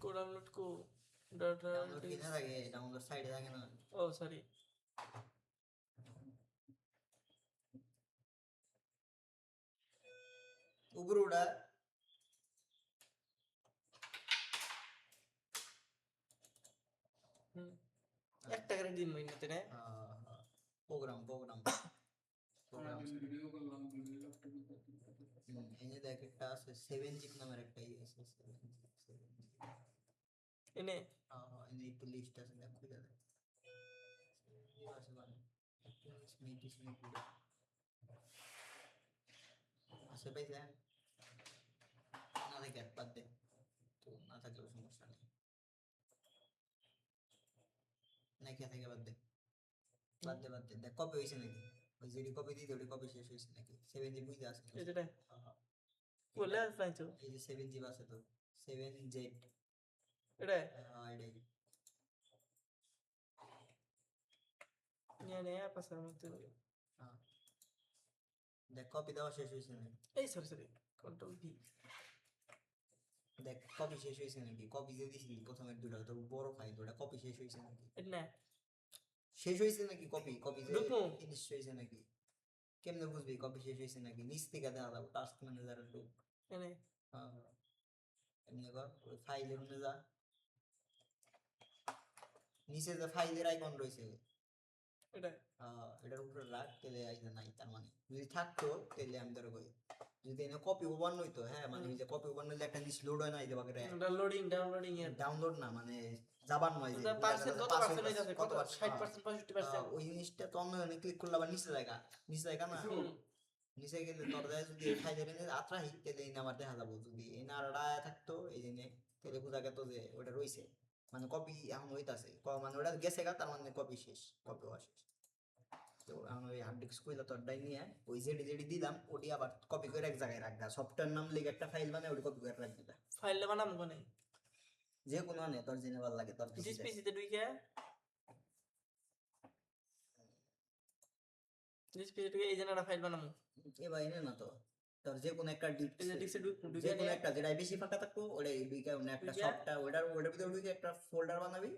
S2: কো ডাউনলোড কো ডাটা
S1: ডাউনলোড কিনে থাকে ডাউনলোড সাইডে থাকে না
S2: ও সরি
S1: উপরে উড়া
S2: একটা করে দিন মইনাতে না
S1: প্রোগ্রাম এই যে দেখ একটা আছে 7zip নামের একটা ই আছে 7zip
S2: এনে
S1: এই যে একটু লিস্ট আছে দেখ খুলে দেখ আছে মানে আছে পাইছে না দেখে বাদ দে তো না থাকলেও সমস্যা নেই নাকি থেকে বাদ দে দেখ কপি হয়েছে নাকি ওই যেটি কপি দিতে ওটি কপি শেষ হয়েছে নাকি 7zip বুঝতে আছে
S2: এই যেটা বলে আসলাই তো
S1: এই যে 7zip আছে তো 7z
S2: এটা
S1: এটাই
S2: নিয়ে নে পাসার মতো
S1: দেখ কপি দেওয়া শেষ হয়েছে নাকি
S2: এই সরি কন্ট্রোল ভি
S1: দেখ কপি শেষ হয়েছে নাকি কপি দিয়ে দিছিলি প্রথমের দুটো তো বড় ফাইল ওটা কপি শেষ হয়েছে নাকি
S2: এটা না
S1: শেষ হয়েছে নাকি কপি
S2: ঢুকবো।
S1: ফিনিশ হয়েছে নাকি কেমনে বুঝবি কপি শেষ হয়েছে নাকি? নিচ থেকে দেখা যাবে টাস্ক ম্যানেজারের লোক।
S2: এনে
S1: এমনি কর, ওই ফাইলের মধ্যে যা, নিচে যে ফাইলের আইকন রয়েছে
S2: এটা
S1: এটার উপরে রাখ, তাহলে আইতে নাই। তার মানে যদি থাকতো তাহলে আমি ধরে কই, যদি এনে কপি ওভার নইতো, হ্যাঁ মানে ওই যে কপি ওভার নইলে একটা জিনিস লোড হয় না, এই যে বাকি
S2: এটা লোডিং ডাউনলোডিং এর
S1: ডাউনলোড না মানে যাবার নয়, যে
S2: পার্সেন্ট কত পার্সেন্ট হইতাছে, কত 60% 65%?
S1: ওই জিনিসটা তো অন্য ক্লিক করলে আবার নিচে জায়গা, নিচে জায়গা না, নিচে গেলে তোর যায় যদি ফাইলের এনে আত্রাহি, তাহলে এনে আবার দেখা যাবো। যদি এনে আর আড়ায় থাকতো এই জন্য, তাহলে বোঝা গেত যে ওটা রইছে, মানে কপি এখন হইতাছে, মানে ওটা গেছে গা, তার মানে কপি শেষ, কপি হওয়া শেষ। তো আমি ওই হার্ড ডিস্ক কইলা তোরটাই নিয়ে ওই জেডি জেডি দিলাম, ওটি আবার কপি করে এক জায়গায় রাখবা, সফটওয়্যার নাম লিখে একটা ফাইল বানায় ওটি কপি করে রাখবি।
S2: ফাইলটা বানাম কোনে?
S1: যে কোনো আনে তোর জেনে ভালো লাগে তোর
S2: দিস পিসিতে ঢুকে, দিস পিসিতে ঢুকে এই জন্য একটা ফাইল বানামু।
S1: এ ভাই নে না তো, তোর যে কোনো একটা
S2: এই যে ডিস্কে
S1: যে
S2: ঢুকে
S1: কোনো একটা যেটা বেশি ফাঁকা থাকবো ওটাই দুইটা একটা
S2: ঢুকে
S1: সফটওয়্যার, ওটার ভিতরে ঢুকে একটা ফোল্ডার বানাবি,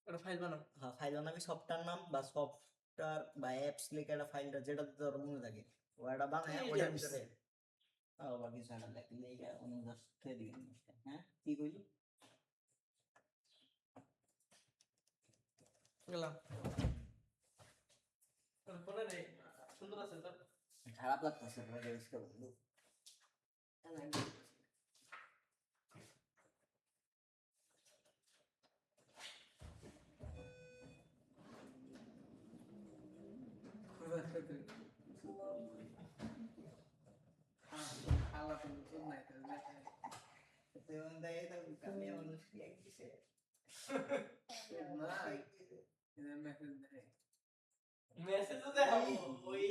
S2: একটা ফাইল বানাম।
S1: হ্যাঁ ফাইল বানাবি, সফটওয়্যার নাম বা সফটওয়্যার বা অ্যাপস লিখে একটা ফাইলটা যেটা তোর মনে থাকে ওটা বানায় ওটার ভিতরে আবার কিছু একটা লিখলে এইটা অনুদাস খেয়ে দিবি জিনিসটা। হ্যাঁ কি কইলি?
S2: গেলাম কোনে রে? সুন্দর আছে তো?
S1: খারাপ লাগতেছে ওটা ইউজ করে দিলু।
S2: মেসেজ তো দেখাবো ওই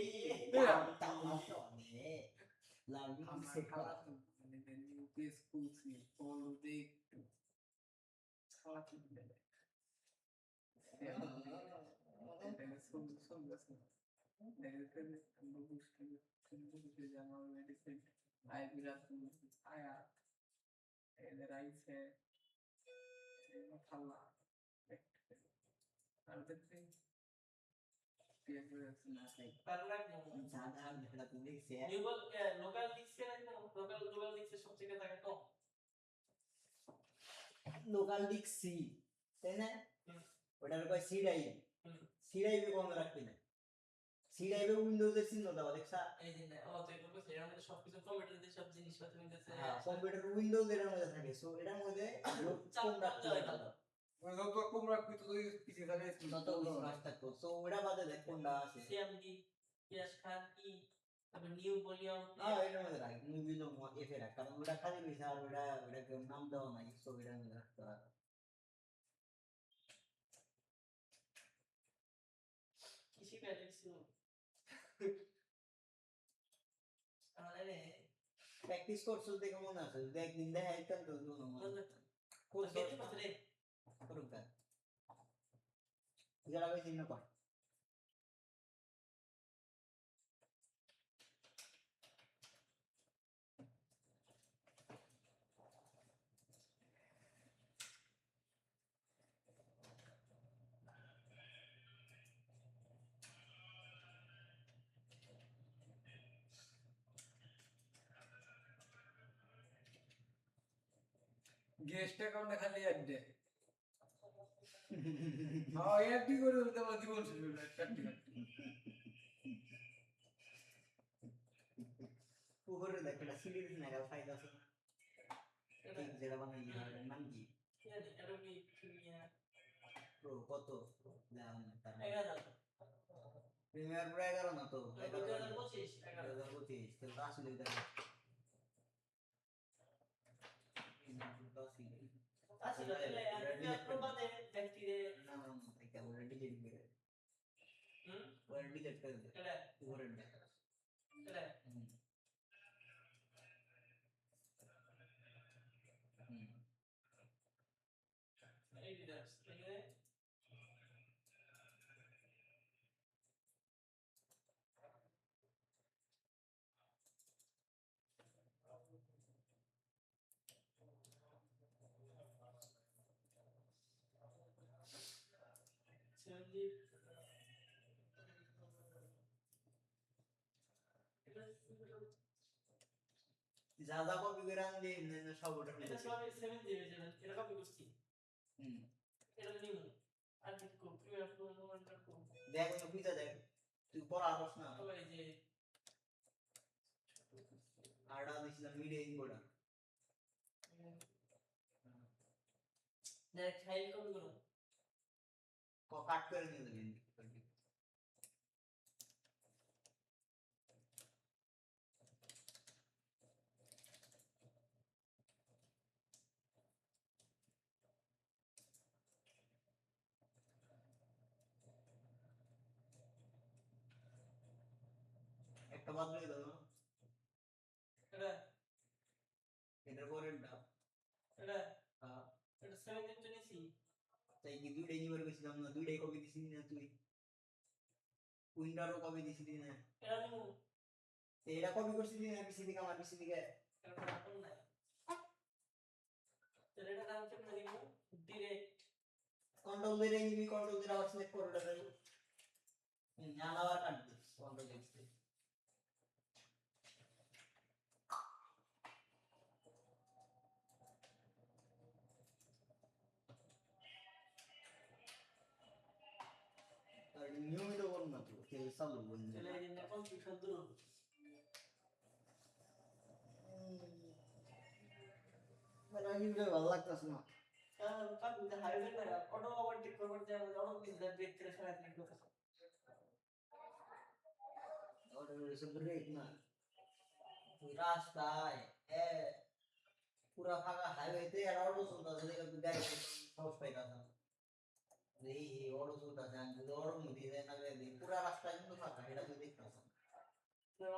S2: লোকাল ডিস্কে রাখবো, লোকাল ডিস্কে সবচেয়ে থাকে কম।
S1: লোকাল ডিস্ক সি, তাই না? ওটার কয় সি ড্রাইভ, সি ড্রাইভে কোন রাখবি না, সি ড্রাইভে উইন্ডোজের চিহ্ন দেওয়া দেখছা?
S2: এই যে না ও তো এগুলো এর মধ্যে সবকিছু কম্পিউটারে সব জিনিসপত্র নিতেছে।
S1: হ্যাঁ কম্পিউটার উইন্ডোজ এর মধ্যে থাকে, সো এটার মধ্যে কোন রাখতে হয় ভালো,
S3: যত কম রাখবি তত কিছু থাকে
S1: তত রাখ থাকতো। সো ওটা বাদে দেখ কোনটা আছে,
S2: সিএমডি ক্যাশ খান কি, তারপর নিউ ভলিউম
S1: এটার মধ্যে রাখ, মুভি নো এফে রাখ, কারণ ওটা খালি রয়েছে আর ওটাকে নাম দেওয়া নাই, সো এটার মধ্যে রাখতে হয়।
S2: কিসি প্যালেক্সু আমারে
S1: প্র্যাকটিস করছো দেখে মনে আছে, যদি একদিন দেখা একদম তো মনে
S2: কোন কেটে পাচ্ছে রে
S1: করুক তা যারা ওই দিন না পায়
S3: গেস্ট অ্যাকাউন্টে খালি অ্যাড দে। হ্যাঁ অ্যাড দি করে দিতে আমার জীবন শেষ হয়ে যায় চারটি
S1: উপরে দেখ একটা সিরিজ না গেল ফাইল আছে ঠিক যেটা বানাই নাম কি
S2: জানি অ্যাডোবি প্রিমিয়ার
S1: প্রো কত না তার
S2: 1000
S1: প্রিমিয়ার প্রো 11 না তো
S2: 2025 11
S1: 2025 তো আসলে এটা
S2: আচ্ছা তাহলে আমি প্রো বাদে দেখি রে
S1: না না এটা ওরা ডিলিট করে ওরা ডিলিট করে দে
S2: এটা
S1: উপরে না
S2: এটা এই ভিডিওস এখানে
S1: যা যা কপি করে আনলি সব ওটা
S2: এটা সব 7 জিবি যেটা এটা কপি করছি
S1: হুম
S2: এটা নিমু আর কি করব প্রিমিয়ার প্রো মোমেন্টটা করব
S1: দেখ না বুঝা দেখ তুই পড়া আসছ না
S2: তবে এই যে
S1: আড়া দিছিলাম মিডিয়া ইনকোডা
S2: দেখ ফাইল কপি করব
S1: কাট করে নিয়ে যাবি একটা বদলে দাও না
S2: এটা
S1: এটার পরেরটা
S2: এটা
S1: হ্যাঁ
S2: এটা 7 জিবি নিছি
S1: তাই কি দুইটাই নিবার গেছিলাম না দুইটাই কপি দিছিস না তুই উইন্ডারও কপি দিছিস না
S2: এটা নিমু
S1: এটা কপি করছিস না পিসি থেকে আমার পিসি থেকে
S2: এটা রাখুন না এটা নাম কেমনে নিমু ডাইরেক্ট
S1: কন্ট্রোল ধরে নিবি কন্ট্রোল ধরে আবার সিলেক্ট করে ওটা দেবো জানা আবার কাটবি কন্ট্রোল দেখতে আর নিয়মিত কর না তো কে চালু বন্ধ
S2: তাহলে এই যে কনফিউশন দূর হবে
S1: মানে আমি ভালো লাগতেছে না
S2: কারণ কাজ হাইওয়ে না অটো ওভারটেক করবার যায় অটো কিছু ব্রেক করে সারা দিন করতে
S1: ওটা হচ্ছে ব্রেক না তুই রাস্তায় এ পুরা ফাঁকা হাইওয়েতে আর অটো চলতেছে দেখে গাড়ি সাহস পাইতাছে এই অটো চলতেছে আমি যদি অটো মধ্যে যাই না পুরা রাস্তা কিন্তু ফাঁকা এটা তুই দেখতেছ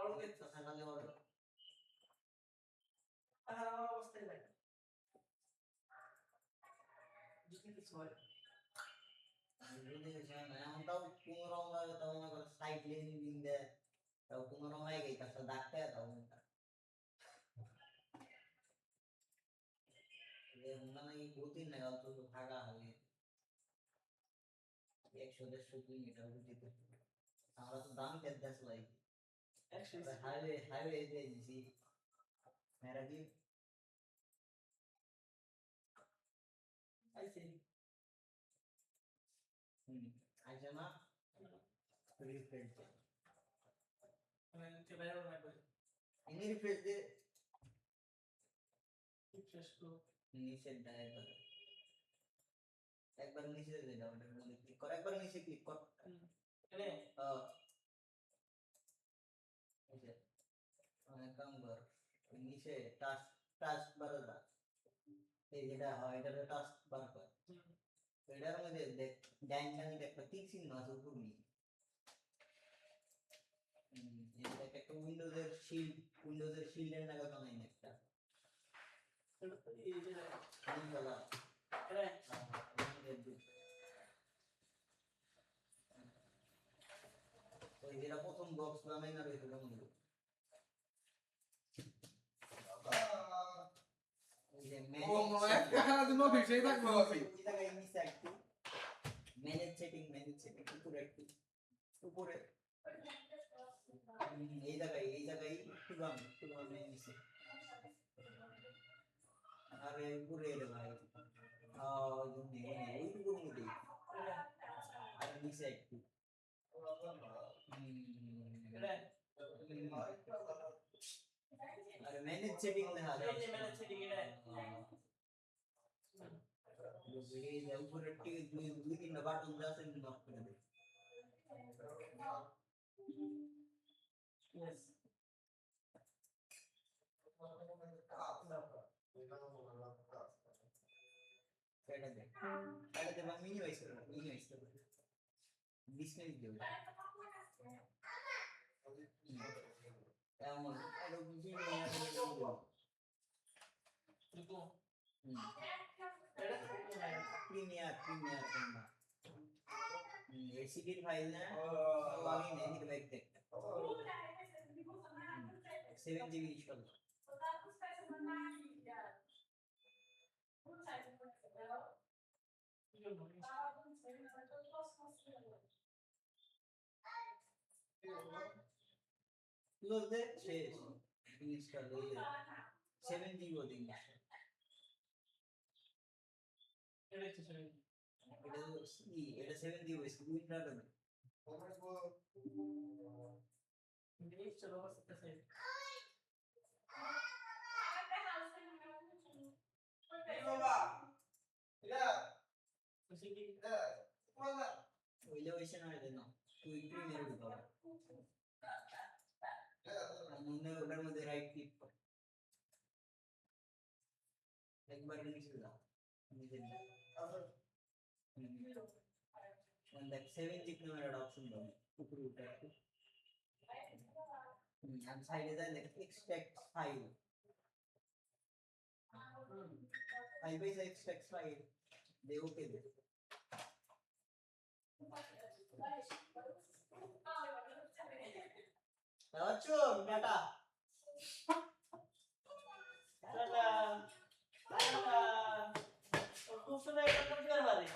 S2: অটো দেখতে
S1: খালি অটো
S2: আর আমার অবস্থায় নাই যদি কিছু হয়
S1: যদি এমনটাও কোনো রকম ভাবে তাও মনে করো সাইড লেন দিন দেয় তাও কোনো রকম হয়ে গেছে ডাকতে তাও মানে গতি না তো ফাঁকা হবে 100-150 কিলোমিটার গতিতে আমরা তো দাম খেতে আসলাই হাইওয়ে দিয়ে দিছি মেরা কি
S2: আইছে
S1: আইসা না রিফ্রেশ দে
S2: মানে তে বাইরে না করে
S1: ইনি রিফ্রেশ দে
S2: রিফ্রেশ করো
S1: নিচে একবার একবার নিচে দে দাও ওটা বলে ক্লিক কর একবার নিচে ক্লিক কর
S2: এনে
S1: এই যে অনেক কাম কর নিচে টাস্ক টাস্ক বার দা এই যেটা হয় এটা টাস্ক বার কর এটার মধ্যে দেখ ডাইন ডাইন একটা টিক চিহ্ন আছে উপর নিয়ে এটা একটা উইন্ডোজের শিল্ডের নাগাল বানাই একটা
S2: এই যে
S1: বলা
S2: এনে
S1: ওই যেটা প্রথম বক্স বানাই না রয়েছে যেমন ম্যানেজ সেটিং উপরে একটু উপরে এই জায়গায় একটু বাম নিচে আরে উপরে রে ভাই ওইটুকুর মধ্যে আর নিচে একটু আরে ম্যানেজ সেটিং দেখা যায়
S2: এই যে ম্যানেজ সেটিং এটা
S1: এই যে উপরে দুই তিনটা বাটন আছে নক করে দে
S2: यस
S1: এটা দে আমি মিনিমাইজ করব 20 মিনিট দেব এমন এটা বুঝি না
S2: देखो এটা
S1: প্রিমিয়ার তোমরা এসিডির ফাইল না আমি নেই দেখ দেখ 7 জিবি ইনস্টল ক্লোজ দে শেষ ইনস্টল হয়ে 70 দিন
S2: এটা হচ্ছে শুনে
S1: এটা তো এটা 70 হইছে উইন্টার
S2: জিনিস চলো বসতেছে
S3: এই বাবা এটা
S2: খুশি কি
S3: কোলা
S1: ওইলে হইছে না এটা না তুই প্রিমিয়ার ঢুকাও মনে ওটার মধ্যে রাইট ক্লিক কর একবার নিচে দাও নিজে দেখ 70 নামের একটা অপশন পাবি উপরে উঠে একটু আর সাইডে যায় দেখ extract file file page extract file দে ওকে দে আচ্ছা টাটা
S2: টাটা টাটা খুব সুন্দর একটা কম্পিউটার বাড়ি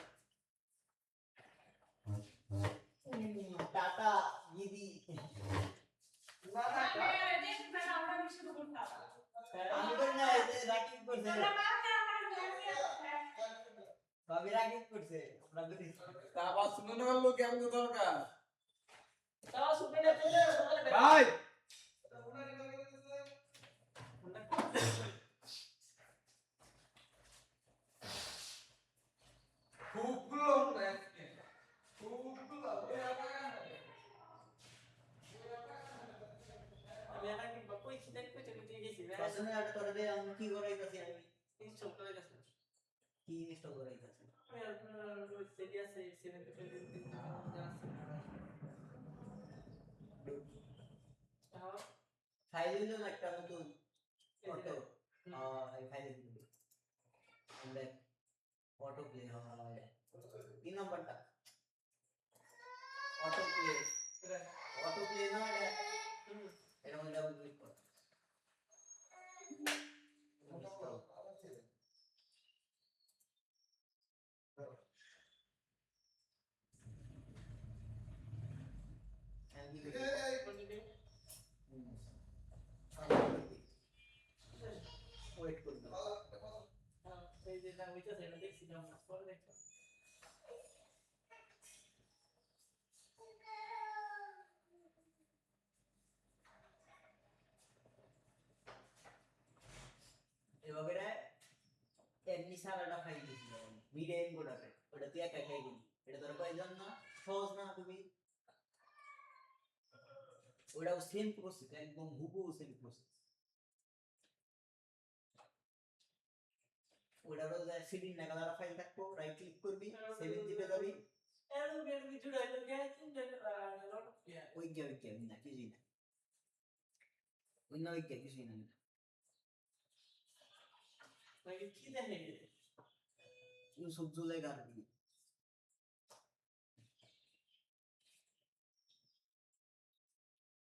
S1: টাটা দিদি
S3: না না
S1: আমি করি না এই যে রাকিব করছে ভাবি রাকিব করছে আমরা করি
S4: তা আবার শুনে না হলো কেমন দরকার
S2: তাও সুবিধা পেলে
S4: ভাই খুব গুলো খুব গুলো
S2: আমি আর কি কই ছিলেন কই চলে গেছি
S1: আসলে এটা করে দে আমি কি করাইতাছি আমি
S2: ইনস্টল করে গেছে
S1: কি ইনস্টল করাইতাছি
S2: আমি আর সেটি আছে 7
S1: ফাইল হইলো না একটা নতুন অটো এই ফাইল দিবি আমরা অটো প্লে হয় তিন নাম্বারটা অটো প্লে না এটা মধ্যে ডাবল ক্লিক কর ওয়েট করবে
S2: এই যে না ওইটা সেটা দেখছিলাম পরে দেখো
S1: এভাবে রে এমনি সারাটা ফাইল দিছিল মিডিয়াম কোডারে ওটা তুই একা একাই দিবি এটা তোর প্রয়োজন না সহজ না তুমি ওটাও সেম প্রসেস একদম হুবহু সেম প্রসেস ওটারও যায় সিডিং না কালার ফাইল থাকবো রাইট ক্লিক করবি 70 যাবি
S2: এর বের ভিডিও হইলো গেছে লট
S1: ওই গে না কিছুই না ওই না ওই গে কিছুই না
S2: নাকি কি দেখে
S1: ইউসুফ জুলেগার দিবি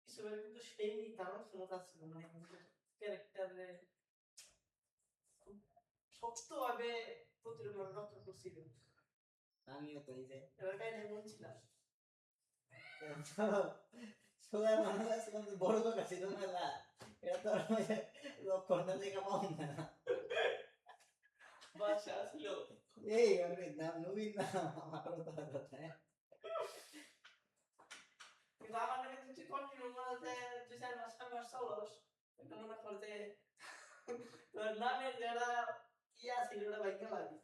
S2: সবাই কিন্তু সেই দারুণ ক্ষমতা ছিল মানে ক্যারেক্টারে শক্তভাবে প্রতিরোধ করছিল
S1: আমিও তো এই যে
S2: এবার কাহিনী এমন ছিলাম
S1: সবাই মানুষ আছে কিন্তু বড় লোক আছে তোমরা না এটা তো লক্ষণটা দেখে পাবো না
S2: বাদশা ছিল
S1: এই আমি নাম নবীন না আমারও তো কথা
S2: কিন্তু আমার কাছে কিছু কন্টিনিউ করতে 2-4 মাস চলস এটা মনে করতে তোর নামের যারা ইয়া ছিল ওটা বাইকে লাগে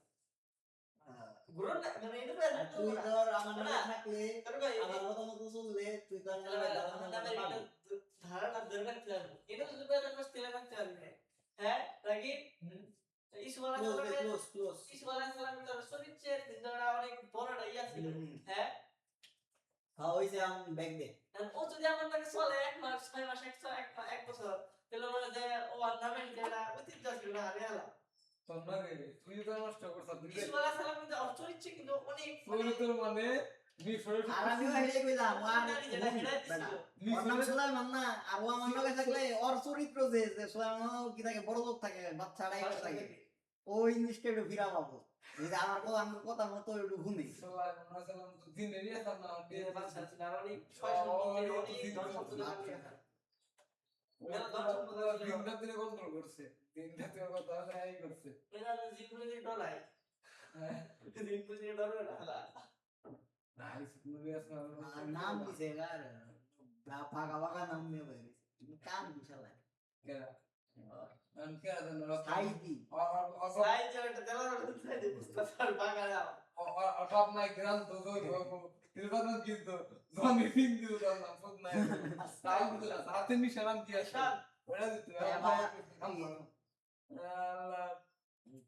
S2: গুরু না মানে এটা
S1: তুই ধর আমার নামে থাকলে
S2: তোর ভাই
S1: আমার মতো মতো চললে তুই তো আমার নামে পাবি
S2: ধারণা ধরে রাখতে পারবি এটা তো তুই একটা তেলে রাখতে পারবি না হ্যাঁ রাগি ইসমাইল
S1: ক্লোজ
S2: সালাম তোর শরীরের দিনটা অনেক বড়টা ইয়া ছিল হ্যাঁ
S1: হ্যাঁ ওই যে আমি ব্যাগ দে
S2: ও যদি আমার নাকি চলে 1 মাস 6 মাস 1 বছর তাহলে মানে যে ও আর নামে যেটা ঐতিহ্য ছিল না হারিয়ে গেল
S4: তোর না রে তুই তো নষ্ট করছিস তুই
S2: ইসমাইল সালাম কিন্তু অর্থনীতি কিন্তু অনেক
S4: তুই তোর মানে মিশরের
S1: আর আমিও হেডে কইলাম ওর নাম সুলাইমান না আর ও আমার লগে থাকলে ওর চরিত্র যে সুলাইমান কি থাকে বড় লোক থাকে বাচ্চাড়াই থাকে ও ইংলিশকে একটু ফিরা পাবো যদি আমার কথা আমি কথা মতো একটু ঘুমি
S4: সাল্লাল্লাহু আলাইহি ওয়াসাল্লাম তো দিনে নিয়ে আসতাম না
S2: বাচ্চা ছিল আর অনেক 6 অনেক 10 শব্দ
S4: দিনটা দিনে কন্ট্রোল করছে দিনটা তোর কথা এই করছে নাইস মুভি আছে
S1: নাম দিছে এবার ফাঁকা ফাঁকা নাম নিয়ে বেরিয়েছে কাম বিশাল
S4: কেরা কে আছেন
S1: সাইদি
S4: অটপ নাই গ্রাম তো তিরুপতি কিন্তু জমি ফিং দিও না ফুট নাই তাই দিলা সাথে নিশানাম কি আছে ওরা দিতে আল্লাহ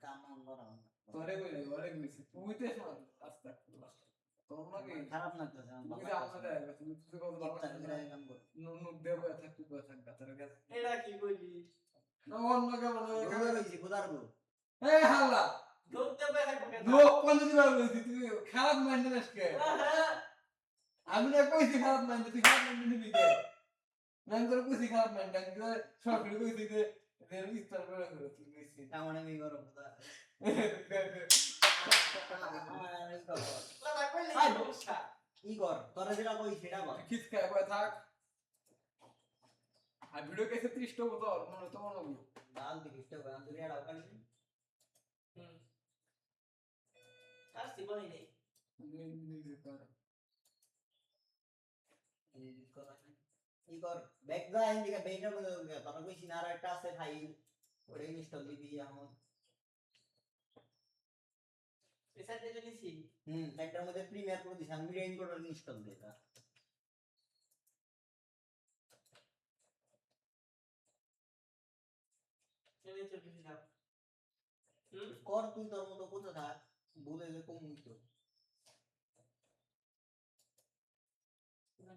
S1: কাম করা
S4: তোরে কইলে ওরে কইছি তুই তো শোন আস্তে তোর নাকি
S1: খারাপ লাগতেছে
S4: তুই যে আমাদের তুমি তুই কত ভালো
S1: কাম কর
S4: নুক দেব থাক তুই থাক গাতরে গাত
S2: এটা কি কইলি
S4: না অন্য কে বলে
S1: খবর হইছে খোদার গো
S4: এই হাল্লা
S2: ধরতে পারে থাকে
S4: লোক কোন দিবা বলছি তুই খারাপ মাইন্ড নাসকে আমি না কইছি খারাপ মাইন্ড তুই খারাপ মাইন্ড নিবি কে না তোর কইছি খারাপ মাইন্ড আমি তো সরকারি কইছি যে রেল ইস্তার করে করে তুই কইছি
S1: কামনে মি করো খোদা
S2: লাদা কইলে সমস্যা
S1: ই কর তোরা যেটা কই সেটা কর
S4: খিস খায় কয় থাক আর ভিডিও কেসে 30 টা বল মনে তো মনে হবে
S1: ডাল দিস তো গান দুনিয়া ডাল কালি
S2: আর সিবনি নেই
S1: ই কর ব্যাক দা ইন্ডিকা বেইটা বলে তোরা কই সিনার একটা আছে ফাইল ওরে ইনস্টল দিবি এখন
S2: পেছার দিয়ে নিছি
S1: একটার মধ্যে প্রিমিয়ার করে দিছি আমি রেইন কোড ইনস্টল দিতা
S2: চলে চলে দিলাম
S1: কর তুই তোর মতো কোথা থাক বলে যে কম হইতো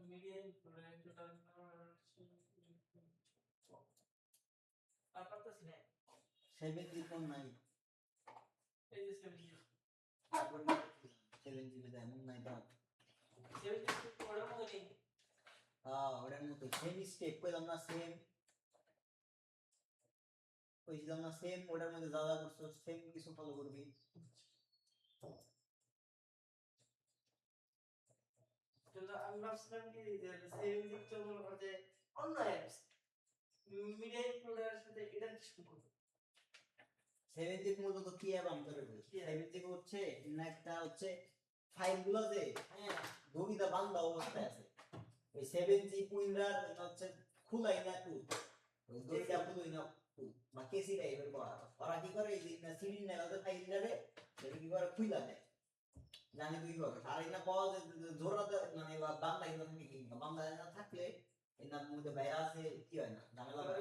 S2: মিডিয়াম টোটাল আর পারতেছি না
S1: সেভেন জিবি নাই
S2: এই যে 70
S1: তারপর 7 জিবি দেয় এমন নাই দাম
S2: 70 ওর মধ্যে নেই
S1: ওটার মতো সেম স্টেপ কইলাম না সেম কইছিলাম না সেম ওটার মধ্যে যা যা করছো সেম কিছু ফলো করবি
S2: কিন্তু আমি ভাবছিলাম কি যে সেভিং দিকটা মনে করো যে অন্য অ্যাপস মিডিয়াম প্রোডাক্টের সাথে এটা কি করব
S1: 7 জিবি মতো তো কি অ্যাপ আমি তোরে বলছি 7 জিবি হচ্ছে একটা হচ্ছে ফাইলগুলো যে
S2: হ্যাঁ
S1: দড়িটা বান্ধা অবস্থায় আছে ওই 7 জিবি উইন্ডার হচ্ছে খোলাই না টু ওই দড়িটা খুলই না বা কেসি টাইপের করা ওরা কি করে এই যে সিডি নেলাতে ফাইলটারে সেটা কি করে খুইলা দেয় জানি তুই হবে আর এটা পাওয়া যায় জোরাতে মানে বান্দা কিন্তু তুমি কি বান্দা না থাকলে এর নাম মধ্যে বাইরে আছে কি হয় না ঝামেলা হয়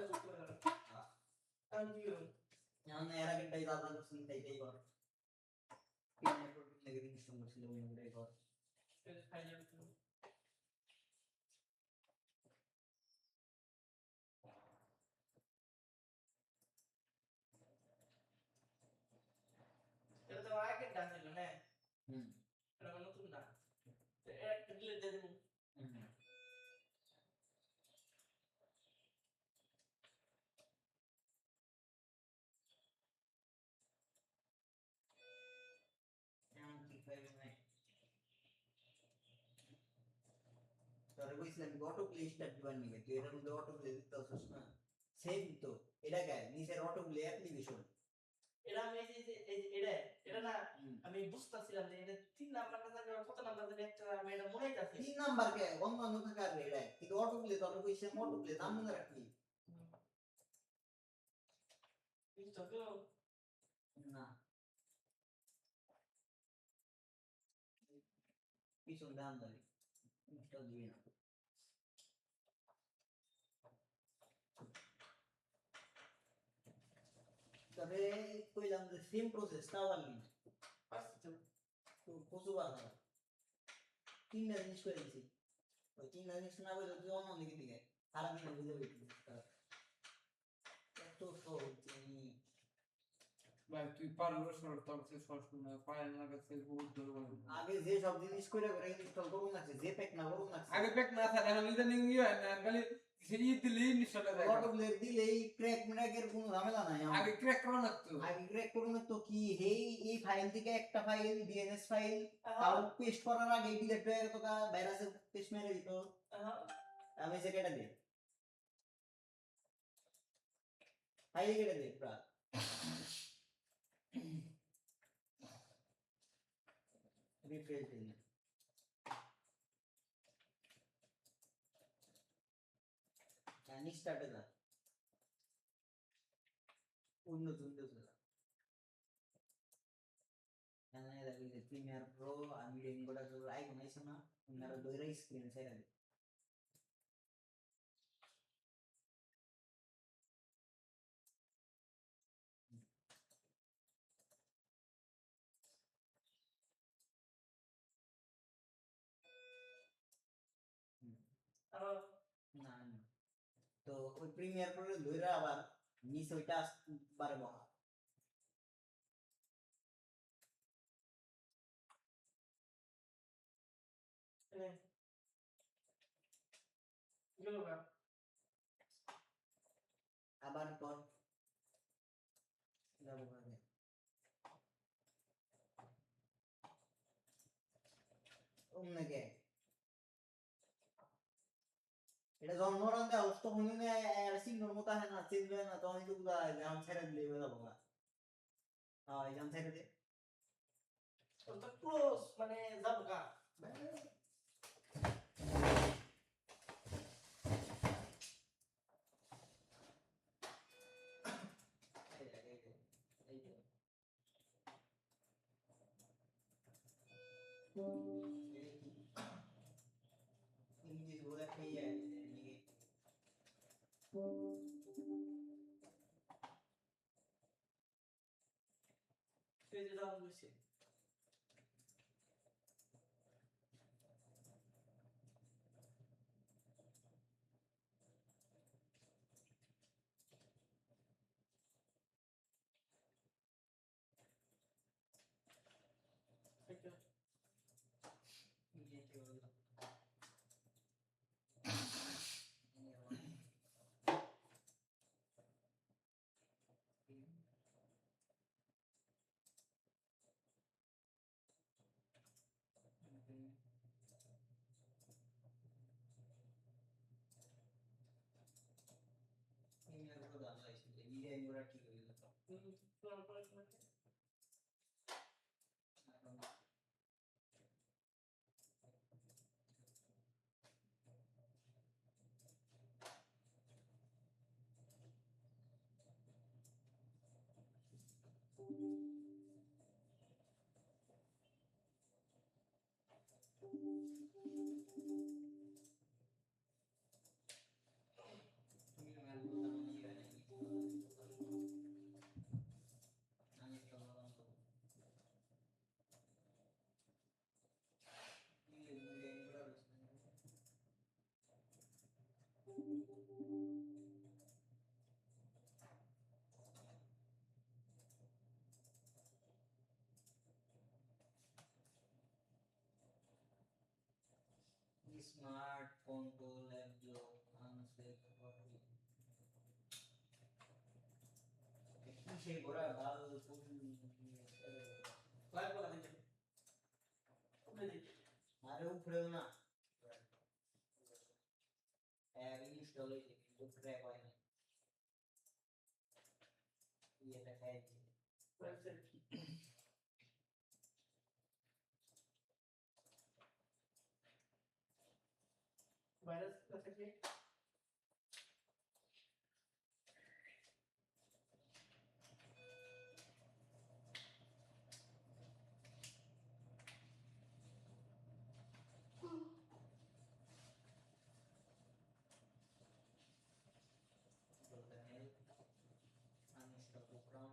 S2: আমি কি করব
S1: এখন এর আগে টাই দাদা করছিস তাই কর পিনে প্রোটিন লেগে দিন সুন্দর ছিল ওইটাই কর
S2: ফাইল এটা তো আগে ডান ছিল না
S1: হুম
S2: এটা নতুন না একটা ডিলিট দিয়ে দেব
S1: এমন কি ফাইল নাই তোর কইছিলাম অটো প্লে স্টার্ট দিবার নিয়ে তুই এর মধ্যে অটো প্লে দিতে আসছ না সেম তো এটা গায় নিচের অটো প্লে অ্যাপ্লিকেশন
S2: এটা আমি এটা না আমি বুঝতাছিলাম যে এটা 3 নাম্বার না জানি কত নাম্বার জানি একটা আমি এটা মনে যাচ্ছে
S1: 3 নাম্বার কে অন্যান্য থাকার এটা কিন্তু অটো প্লে তোর কইছিলাম অটো প্লে নাম মনে রাখবি
S2: কিন্তু তো
S1: না পিছন দাম দাবি ইনস্টল দিবি না তবে কইলাম যে সেম প্রসেস তাও আমি
S2: পারছি তো
S1: তো কতবার না 3 জিনিস করে দিছি ওই 3 জিনিস না বলে তুই অন্য দিকে দিকে সারা দিন বুঝে পেয়েছিস এত সহজ জিনিস
S4: ভাই তুই পারলো সর তোর সে সর শুনে পায় না কাছে বহুত দূর
S1: আগে যে সব জিনিস করে করে ইনস্টল করুন না যে প্যাক না করুন না
S4: আগে প্যাক না থাকে এখন ইদানিং ইয়ে না খালি সেই দিলি নিশ্চয় দেয়
S1: অটো প্লে দিলেই ক্র্যাক ম্যাকের কোনো ঝামেলা নাই
S4: আগে ক্র্যাক করা লাগতো
S1: আগে ক্র্যাক করুন তো কি এই ফাইল থেকে একটা ফাইল ডিএনএস ফাইল তাও পেস্ট করার আগে ডিলিট হয়ে গেত কা ভাইরাসের পেস্ট মেরে দিত আমি সেটা দে হাই কেটে দে পুরা রিফ্রেশ দিন and স্টার্টে যা উন্নত যা এখানে দেখি যে প্রিমিয়ার প্রো আমি রেনকোডা তো আইকন আইছে না আপনারা দইরা স্ক্রিন ছেড়ে দিন
S2: আর
S1: না না তো ওই প্রিমিয়ার প্রো দইরা আবার নিচে ওইটা বারে বহা
S2: গেল গা
S1: আবার কর যাবো কাজে অন্যকে এটা যখন নরম দেওয়া তখন সিঙ্গর মতো হয় না চেঞ্জ হয় না তখন কিন্তু জাম ছেড়ে দিলে হয়ে যাবো হ্যাঁ এই জাম ছেড়ে দে
S2: তো ক্লোজ মানে যাব গা
S1: ইংলিশ বলে খেয়ে
S2: পেজে যাওয়া হয়েছে
S1: স্মার্ট কন্ট্রোল অ্যাবজর্ব আনসেট সেই ঘোড়া ভাল
S2: লাইভ বলা দিতে উপরে দিতে
S1: আরে উপরেও না ইনস্টল হয়েছে কিন্তু ক্র্যাক হয় না এটা খাই
S2: ওয়েবসাইট ভাইরাস থাকে
S1: uninstall program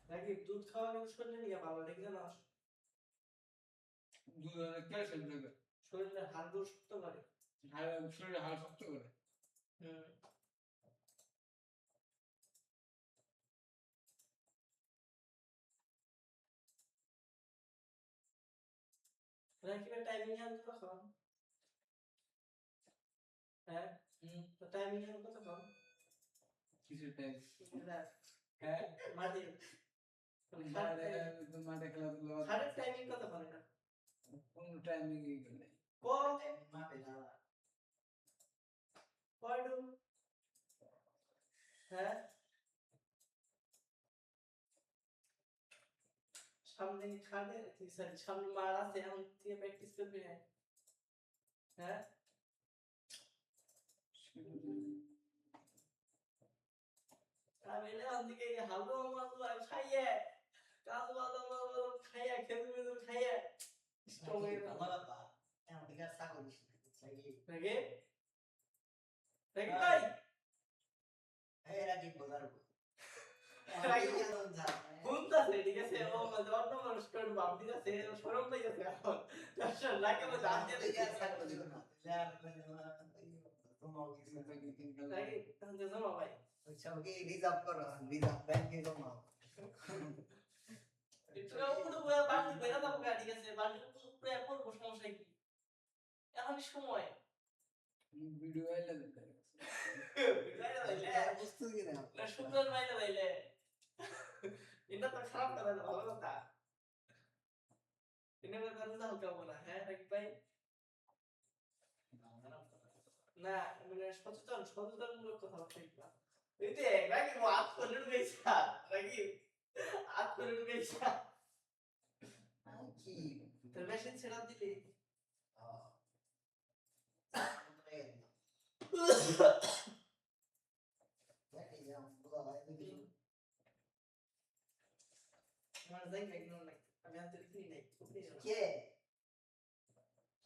S2: নাকি দুধ খাওয়া কিন্তু শরীরে নিয়ে ভালো দেখে না,
S4: দুধ অনেক ক্যালসিয়াম থাকে,
S2: শরীরে হাড় গোড় শক্ত করে।
S4: শরীরে হাড় শক্ত করে।
S2: হুম। রাকিবের টাইমিং আনতে কখন? হ্যাঁ, তো টাইমিং আনতে কতক্ষণ?
S4: কিছু টাইম
S2: রাত।
S4: হ্যাঁ
S2: মাঝে
S4: মাঠে খেলাধুলা
S2: হাড়ের টাইমিং কতক্ষণ এটা?
S4: কোনো টাইমিং নেই।
S2: কত
S1: মাপে যাওয়া
S2: কয়ডু? হ্যাঁ, সামনে খাটে সরি সামনে মার আছে, এখন তুই প্র্যাকটিস করবি না? হ্যাঁ, আমি এলাম দিকে হালকা মালদা খাইয়ে কাজু বাদাম খাইয়ে খেজুর মেজুর খাইয়ে স্ট্রং হয়ে গেল।
S1: ভালো কথা এখন থেকে আর ছাগল দিস না নাকি
S2: নাকি নাকি ভাই
S1: এই রাখি বোঝার
S2: রাখি
S1: এখন যা
S2: বুঝতেছে, ঠিক আছে, ও মানে অন্য মানুষ করে ভাব দিতেছে, সরম পাইতেছে এখন দর্শক লাগে মধ্যে হাত দিয়ে
S1: থেকে আর
S2: দেখে
S1: ছাগল দিব না যার তোমাও কিছু
S2: নাকি তাহলে জমা ভাই
S1: সবকে রিজার্ভ করো রিজার্ভ ব্যাংকে জমাও
S2: এটা উপরে উপরে বাড়তি বেরা দাও গা, ঠিক আছে, বাড়তি উপরে পড়বো, সমস্যা কি এখন সময়
S4: ভিডিও আইলে দিতে
S2: বিদায় দিলে
S1: বুঝতে কি না
S2: না সুন্দর বাইরে দিলে এটা তো খারাপ কথা না, ভালো কথা এটা তো রেজাল্ট কেমন না? হ্যাঁ নাকি ভাই না, মানে সচেতনমূলক কথা বলছিলাম। এই যে নাকি হাত করে ঢুকেছা নাকি হাত করে ঢুকেছা
S1: কি
S2: তোর মেশিন ছেড়া দিলি আমার যাই না কেন নাই, আমি আর দেখি নাই
S1: কে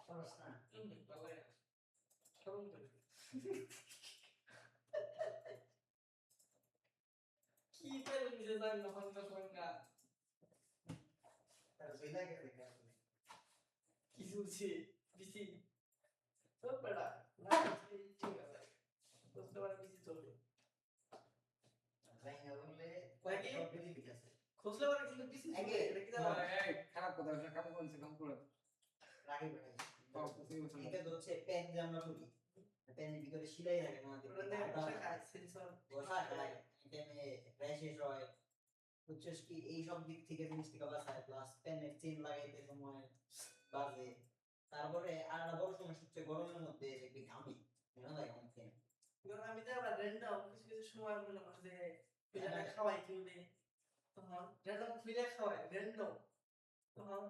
S1: খরচ না
S2: ভালো সরম করে কি পেলেন যে জানি না ভাঙ্গা ভাঙ্গা
S1: তার বিলা গেছে
S2: কি শুনছি বিসি তো পড়া না ঠিক আছে বুঝতে পারি বিসি চলবে
S1: জানি না বললে
S2: নাকি?
S1: সব বিলি আছে
S2: খুঁজলে পারে কিন্তু বিসি
S1: আগে,
S2: এটা কি জানো?
S4: খারাপ কথা হচ্ছে, কাম করছে কাম করে
S1: রাখি এটা তো হচ্ছে পেন যে আমরা বলি পেনের ভিতরে সিলাই থাকে না
S2: ওটা দিয়ে বসে খায় সেন্সর
S1: বসা খায় পেনে র্যাশেস হয় হচ্ছে কি এই সব দিক থেকে জিনিস থেকে বাঁচায় প্লাস পেনের চেন লাগাইতে সময় বাজে তারপরে আর একটা বড় সমস্যা হচ্ছে গরমের মধ্যে দেখবি ঘামি কেন লাগে অনেক পেন
S2: কারণ আমি তো আবার র্যান্ডম কিছু কিছু সময় মনে হয় যে পিলাটা খাওয়াই কিউলে তখন র্যান্ডম ফিলে খাওয়াই র্যান্ডম তখন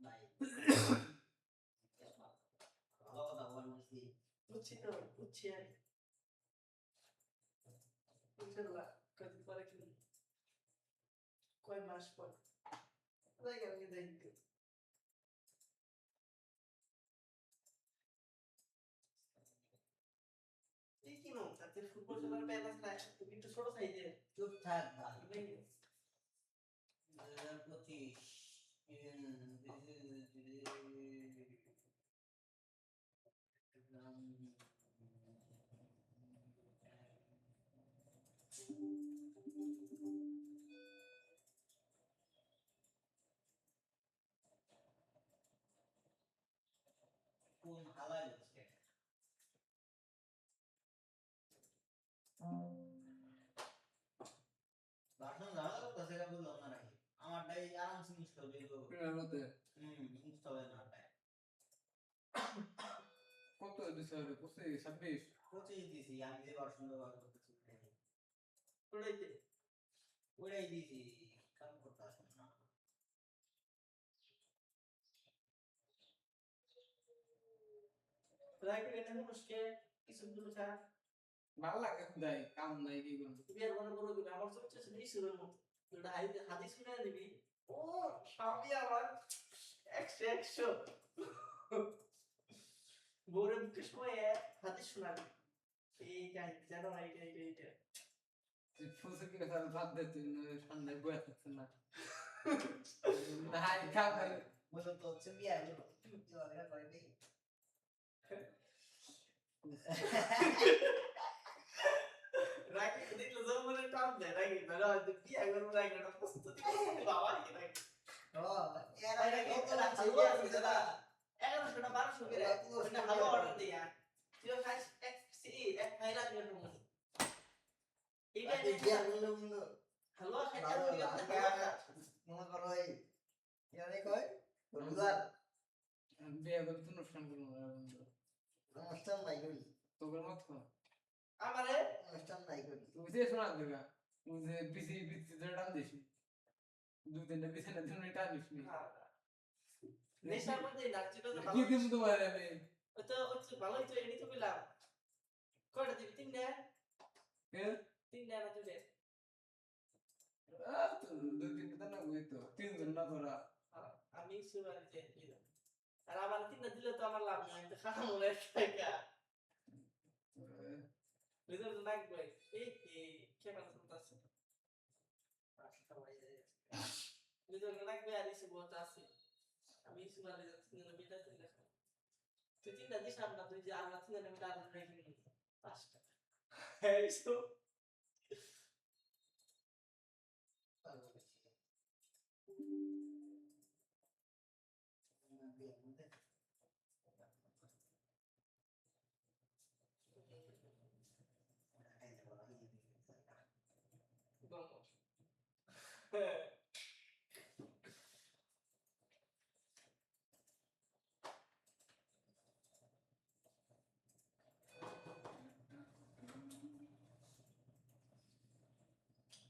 S1: ভাই ভালো কথা বলছি
S2: বুঝছি তো বুঝছি আমি ইনশাল্লাহ কদিন পরে কি কয় মাস পর দেখে আমি দেখতে তোমার প্যান আছে না তুমি একটু ছোট সাইজের
S1: চুপ থাক ভাই
S2: নেই
S1: 2025 কোন হালায় হচ্ছে ভাষণ জানা তো সেটা বললাম না নাকি আমারটাই আরামসে ইনস্টল হয়ে গেল
S4: মতে
S1: ইনস্টল হয় না তাই
S4: কত দিছে 25 26
S1: পচিয়ে দিছি আমি যে ভাষণ ব্যবহার করতেছি
S2: ওটাইতে
S1: ওইটাই দিছি কাম করতে আসে না
S2: রাইকে কেন মানুষকে কিছু দূর থাক
S4: ভাল লাগে খুদাই কাম নাই কি করব
S2: বিয়ার বড় বড় দিন আমার চোখ চোখ নেই শুরুর মতো যেটা হাদিস শুনে দিবি ও স্বামী আমার 100 বোরে বুকে সময় হাদিস শোনাবি এই কাহিনী জানো না এইটা
S4: ফুসে কি কথা বাদ দে তুই সামনে বয়ে থাকছ না হাই কাম নাই
S1: বলতো তো হচ্ছে বিয়া হলো বিয়া করে নেই
S2: রাইকে দেখলে জমরে টান দেয় রাইকে ধরো হয়তো বিয়া করবো রাইকেটা প্রস্তুতি বাবা কি রাইকে
S1: ও এরা কত লাগছে বিয়া করে দাদা
S2: 1100 1200 করে ওটা ভালো অর্ডার দিয়া তুই খাস এক সি এক খাইলা দিও না এইটা
S1: বিয়া করলো বন্ধু
S2: হ্যালো
S1: ভালো মনে করো এই ইয়ারে কই রোজার
S4: বিয়ে করতে অনুষ্ঠান করব
S1: অনুষ্ঠান নাই করি
S4: তোর মত
S2: আমারে
S1: অনুষ্ঠান নাই করি
S4: তুই যে শোনা দেখা তুই যে বিসি বিসি টান দিস দুই তিনটা বিছানা দিন টান দিস
S2: নেশার মধ্যে নাচছিল তো
S4: কি দিম তোমার আমি
S2: ওই তো ভালোই তো এডি তো পেলাম কয়টা দিবি তিনটা
S4: কে
S2: তিনটা না তুই
S4: তো দুই তিনটা না হই তো তিনজন না তোরা
S2: আমি সুবারিতে দিলাম আর আমার তিনটা দিলে তো আমার লাভ নাই তো খাওয়া মনে টাকা রেজাল্ট লাগবে এই কেমন আছে রেজাল্ট লাগবে আর এসে বলতে আছে আমি সুবারে যাচ্ছি না বিটা তিনটা তুই তিনটা দিস আমরা তুই যে আল্লাহ তিনটা আমি দাঁড়াতে রাখি 5 টাকা এই তো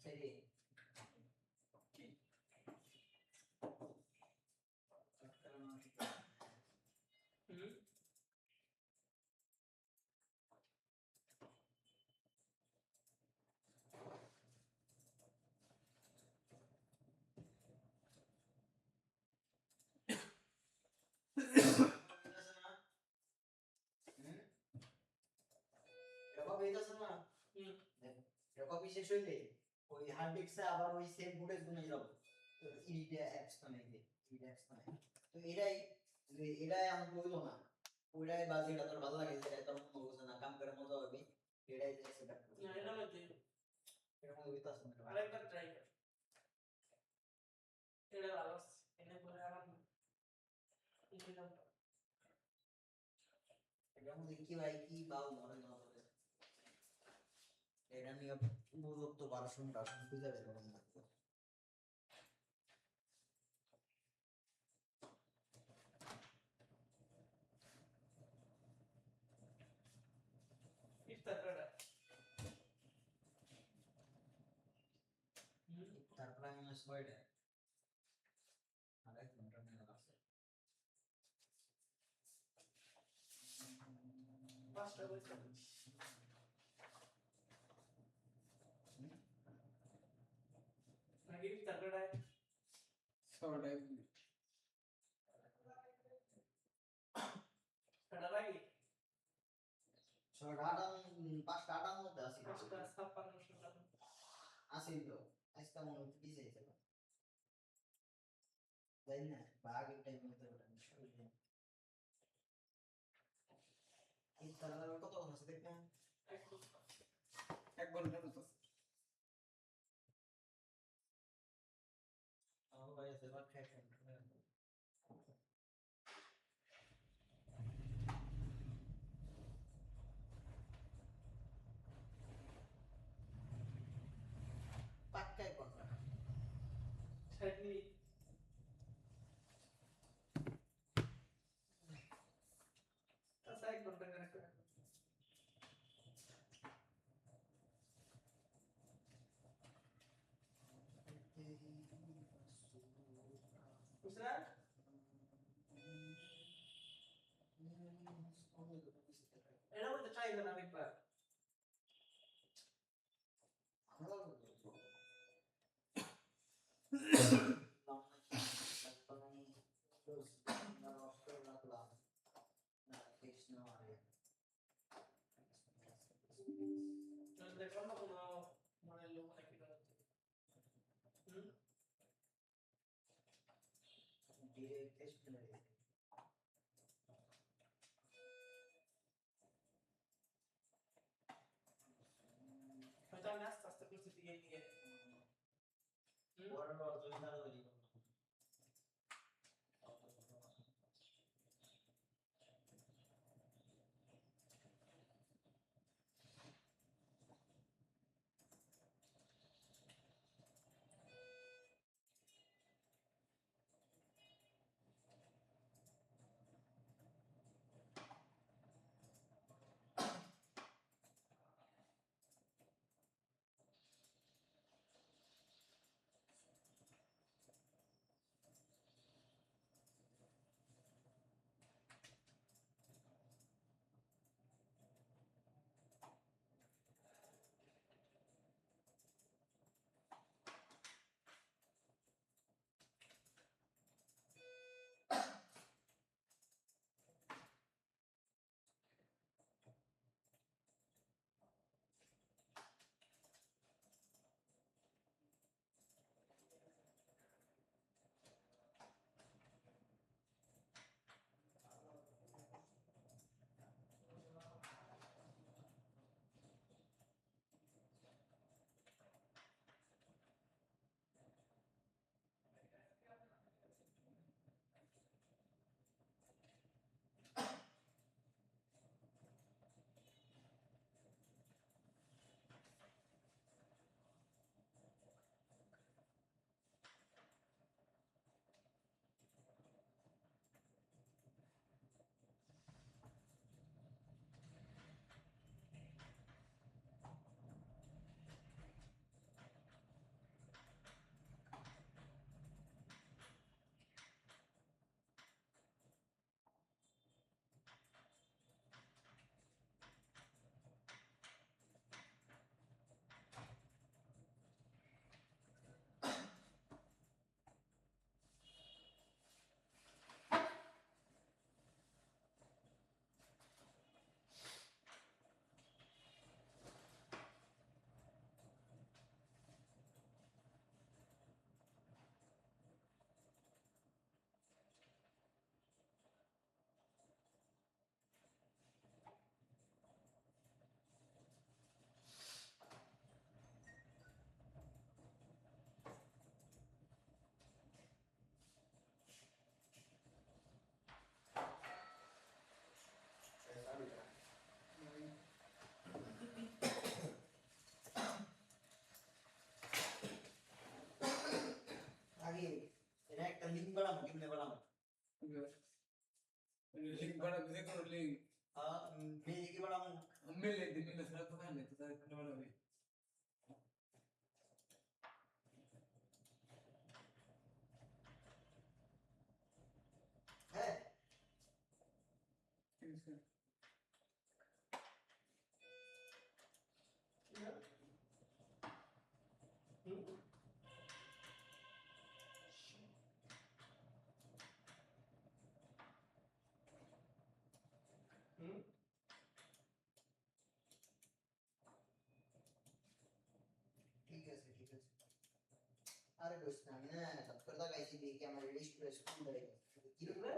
S1: সেরি কপি শেষ হইলে ওই হার্ড ডিস্কে আবার ওই সেভ ফুটেজ গুলো যাব এডিট অ্যাপস নামে এডিট অ্যাপস নামে তো এটাই আমার বললো না ওইটাই বাজে এটা তোর ভালো লাগে যেটা তোর মনে হচ্ছে না কাম করে মজা হবে এটাই যে সেটা
S2: না এটা মধ্যে
S1: এর মধ্যে বিতাস না
S2: আরেকবার ট্রাই কর এটা ভালো এনে পরে আরাম দিলাম
S1: এর মধ্যে কি ভাই কি বাউ ধরে না ধরে এটা নিয়ে দূরত্ব 1200 মিটার বুঝা বের করুন না
S2: ইফতার করা
S1: তারপরে আমি ছয়টা আরেক ঘন্টা নিয়ে আছে
S2: 5টা বলতে নাকি ইফতার করা
S4: সবাই
S2: করা লাগে
S1: ছয়টা 5টা 8টার মধ্যে আসি
S2: 5:56
S1: আসি তো আজকে মনে হচ্ছে পিছিয়েছে তাই না বা আগের টাইম মধ্যে ওটা নিশ্চয়ই এই তাহলে কত আছে দেখবেন
S4: 1 ঘন্টার মতো
S1: আমার ভাই আছে বাট খাই পাক্কাই কথা
S2: 60 মিনিট আচ্ছা 1 ঘন্টা করে বুঝলা এটা বলতে ট্রাই করো আরেকবার দেখো না কোনো মানে লোক নাকি না হয়তো আমি আস্তে আস্তে করছি দিয়ে দিয়ে
S1: আগে এটা একটা লিঙ্ক বানাবো কেমনে বানাবো
S4: লিঙ্ক বানাবি যে কোনো লিঙ্ক
S1: মেয়ে কি বানাবো
S4: মিলে দিলে সেটা তো হয় না তো তাহলে বানাবি
S1: হ্যাঁ
S4: ঠিক আছে
S1: আরে কইস না আমি না সত্তরটা গাইছি দেখি আমার লিস্ট প্রেস কম ধরে কি হবে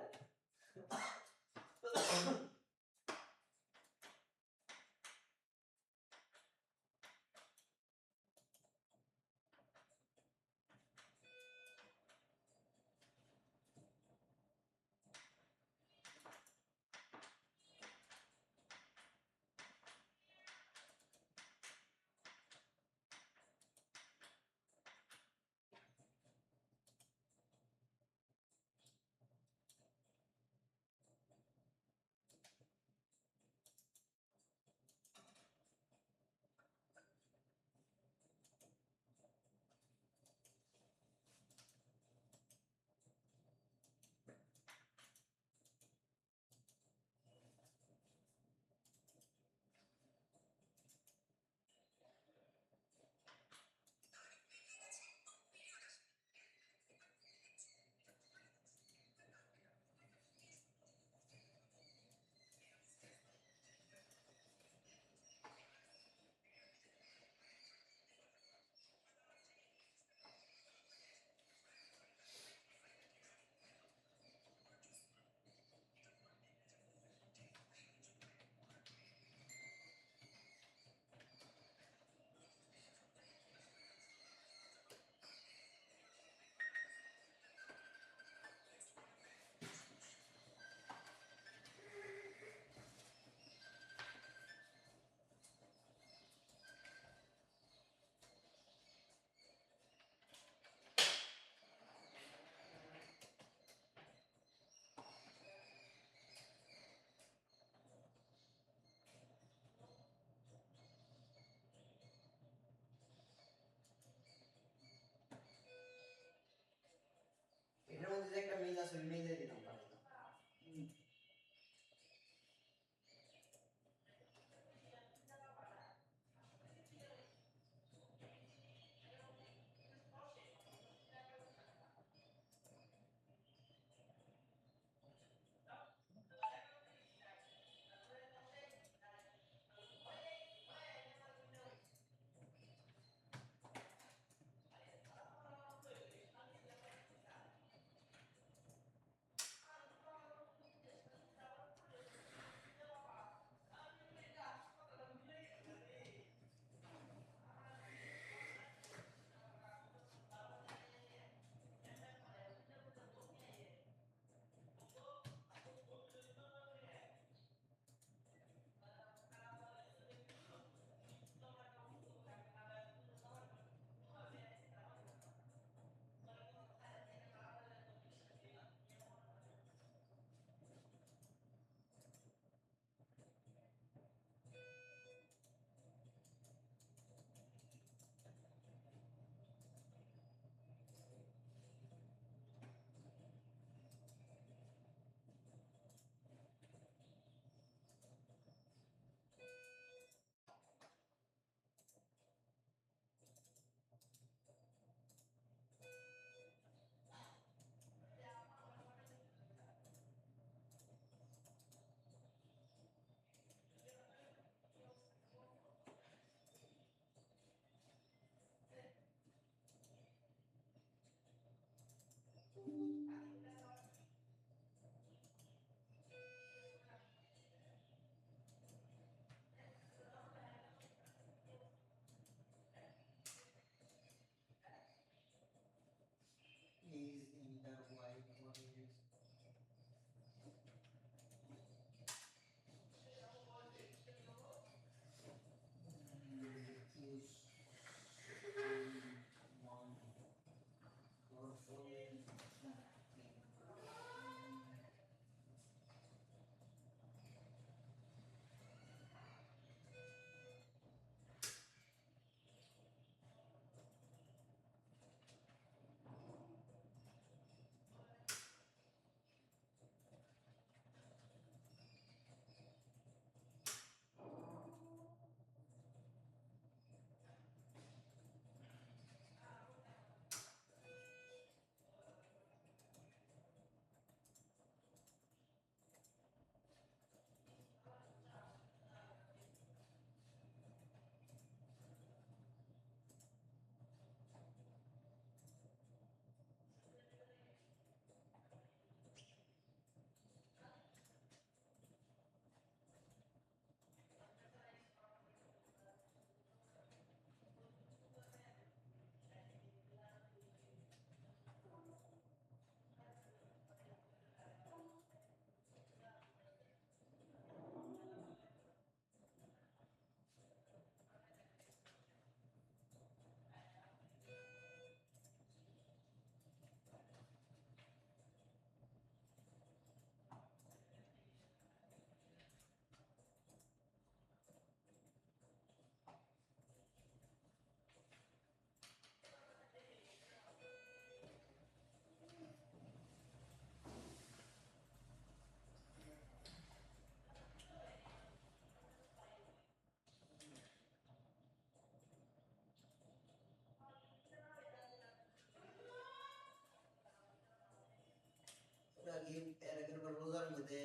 S1: যে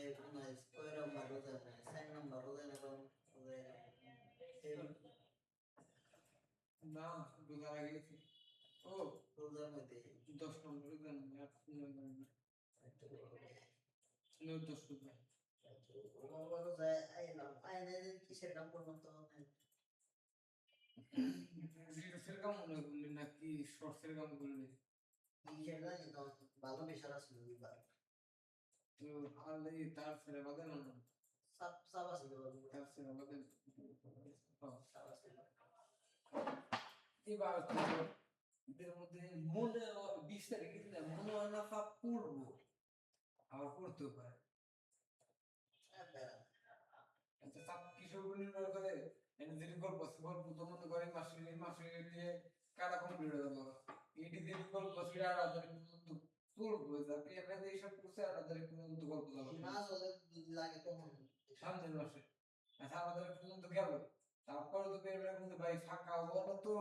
S1: কয় নম্বর রোজা 4 নম্বর রোজা না কোন
S4: না রোজার আগে গেছি ও
S1: রোজার মধ্যে
S4: 10 নম্বর রোজা না 8 নম্বর 10 রোজা
S1: রোজা আইলাম আইনে কিসের কাম করলাম তো
S4: রিলসের কাম মনে করলি নাকি শর্টসের কাম করলি
S1: কিসের জানি তো ভালো প্রেশার আছে দুইবার
S4: তো আর এই তার ছেলে বাদে না
S1: সব সব আছে
S4: তার ছেলে বাদে
S1: সব আছে
S4: এবার তো এদের মধ্যে মনে 20 তারিখে দিলে মনে হয় না সব পড়বো আবার পড়তেও পারে আচ্ছা সব কিশোর নির্ভর করে যদি গল্প গল্প তো মনে করে মাসে দিয়ে কাটা কমপ্লিট হয়ে গেল এটি যদি গল্প ছিল আর আদারে পর্যন্ত পড়বো যাতে এখানে এইসব করছে আর আদারে পর্যন্ত গল্প
S1: মাস হলে লাগে তখন
S4: সামনের মাসে আচ্ছা আমাদের পর্যন্ত গেল তারপর তো পেপারে কিন্তু ভাই ফাঁকা হলো তো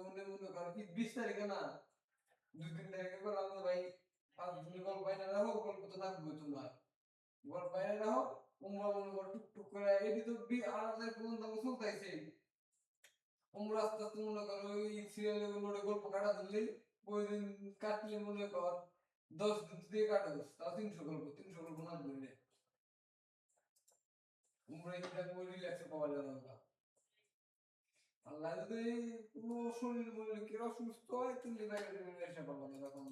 S4: মনে মনে করো কি 20 তারিখে না 2-3 তারিখে করলাম তো ভাই 5 দিন গল্প বাইনা রাখো গল্প তো থাকবে তোমার গল্প বাইনা রাখো তোমরা মনে করো টুকটুক করে এটি তো আলাদা পর্যন্ত চলতেছে তোমরা আস্তে আস্তে মনে করো ওই সিরিয়ালে গল্প কাটা দিলেই ওই দিন কাটলে মনে কর 10 দিন দিয়ে কাটো তাও 300 গল্প না বললে তোমরা এটা করে রিল্যাক্সে পাওয়া যাবে না আল্লাহ যদি কোনো শরীর বলে কেউ অসুস্থ হয় তুমি বাইরে এসে পাবো না তখন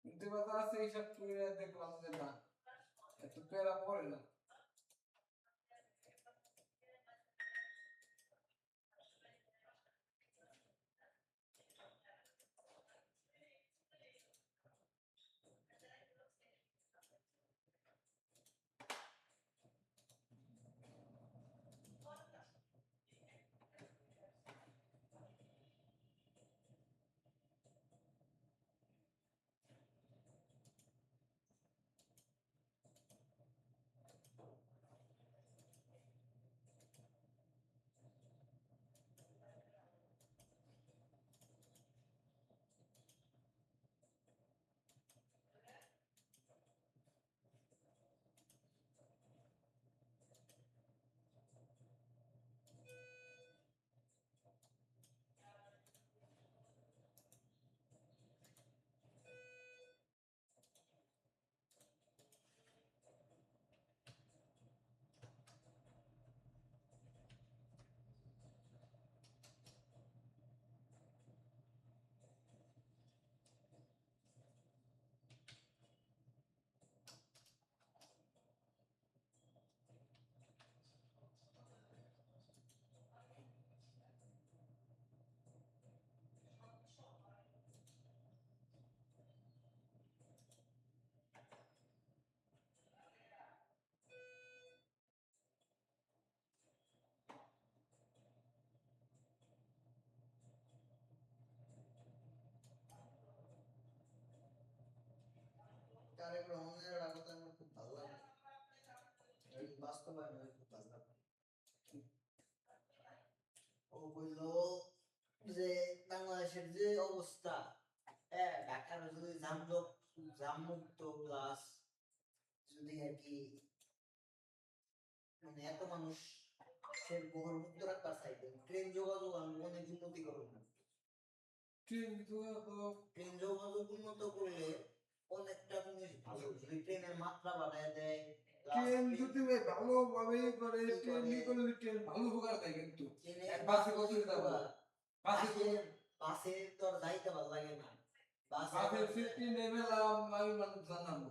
S4: কিন্তু কথা আছে এইসব করে দেখলাম যে না এত প্যারা পড়ে না
S1: তারেক রহমানের আগত আমার খুব ভালো লাগে এই বাস্তবায়ন খুব ভালো লাগে ও বললো যে বাংলাদেশের যে অবস্থা হ্যাঁ ঢাকার যদি জামমুক্ত প্লাস যদি আর কি মানে এত মানুষ সে বহর মুক্ত রাখবার চাইবে ট্রেন যোগাযোগ আমি অনেক উন্নতি করবো ট্রেন যোগাযোগ উন্নত করলে অনেকটা জিনিস ভালো যদি ট্রেনের মাত্রা বাড়ায় দেয়
S4: ট্রেন যদি ভালো ভাবে করে ট্রেন করলে ট্রেন ভালো উপকার দেয় কিন্তু বাসে কত যাবো
S1: বাসে তো আর যাইতে ভালো লাগে না
S4: বাসে 15 নেমেলাম আমি মানুষ জানাবো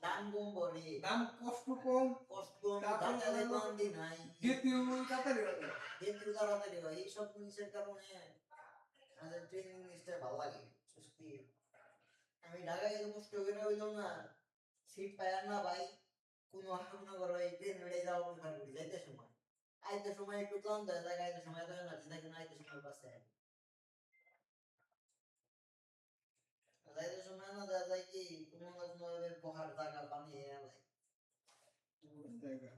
S1: দাম কম বলে
S4: দাম কষ্ট কম
S1: যাতায়াতের ক্লান্তি নাই
S4: যেতে তাড়াতাড়ি হবে
S1: যেতে তাড়াতাড়ি হয় এইসব জিনিসের কারণে আমাদের ট্রেন জিনিসটা ভালো লাগে সত্যি আমি ঢাকায় এত কষ্ট করে হইল না সিট পায় না ভাই কোনো আশঙ্কা করো এই ট্রেন উড়ে যাওয়া ওখানে যাইতে সময় আইতে সময় একটু ক্লান্ত হয়ে থাকে আইতে সময় তো এনার্জি থাকে না আইতে সময় পাশে যাইতে সময় না দেখা যায় কি কোনো না কোনো ভাবে বহার জায়গা বানিয়ে আলাই
S4: জায়গা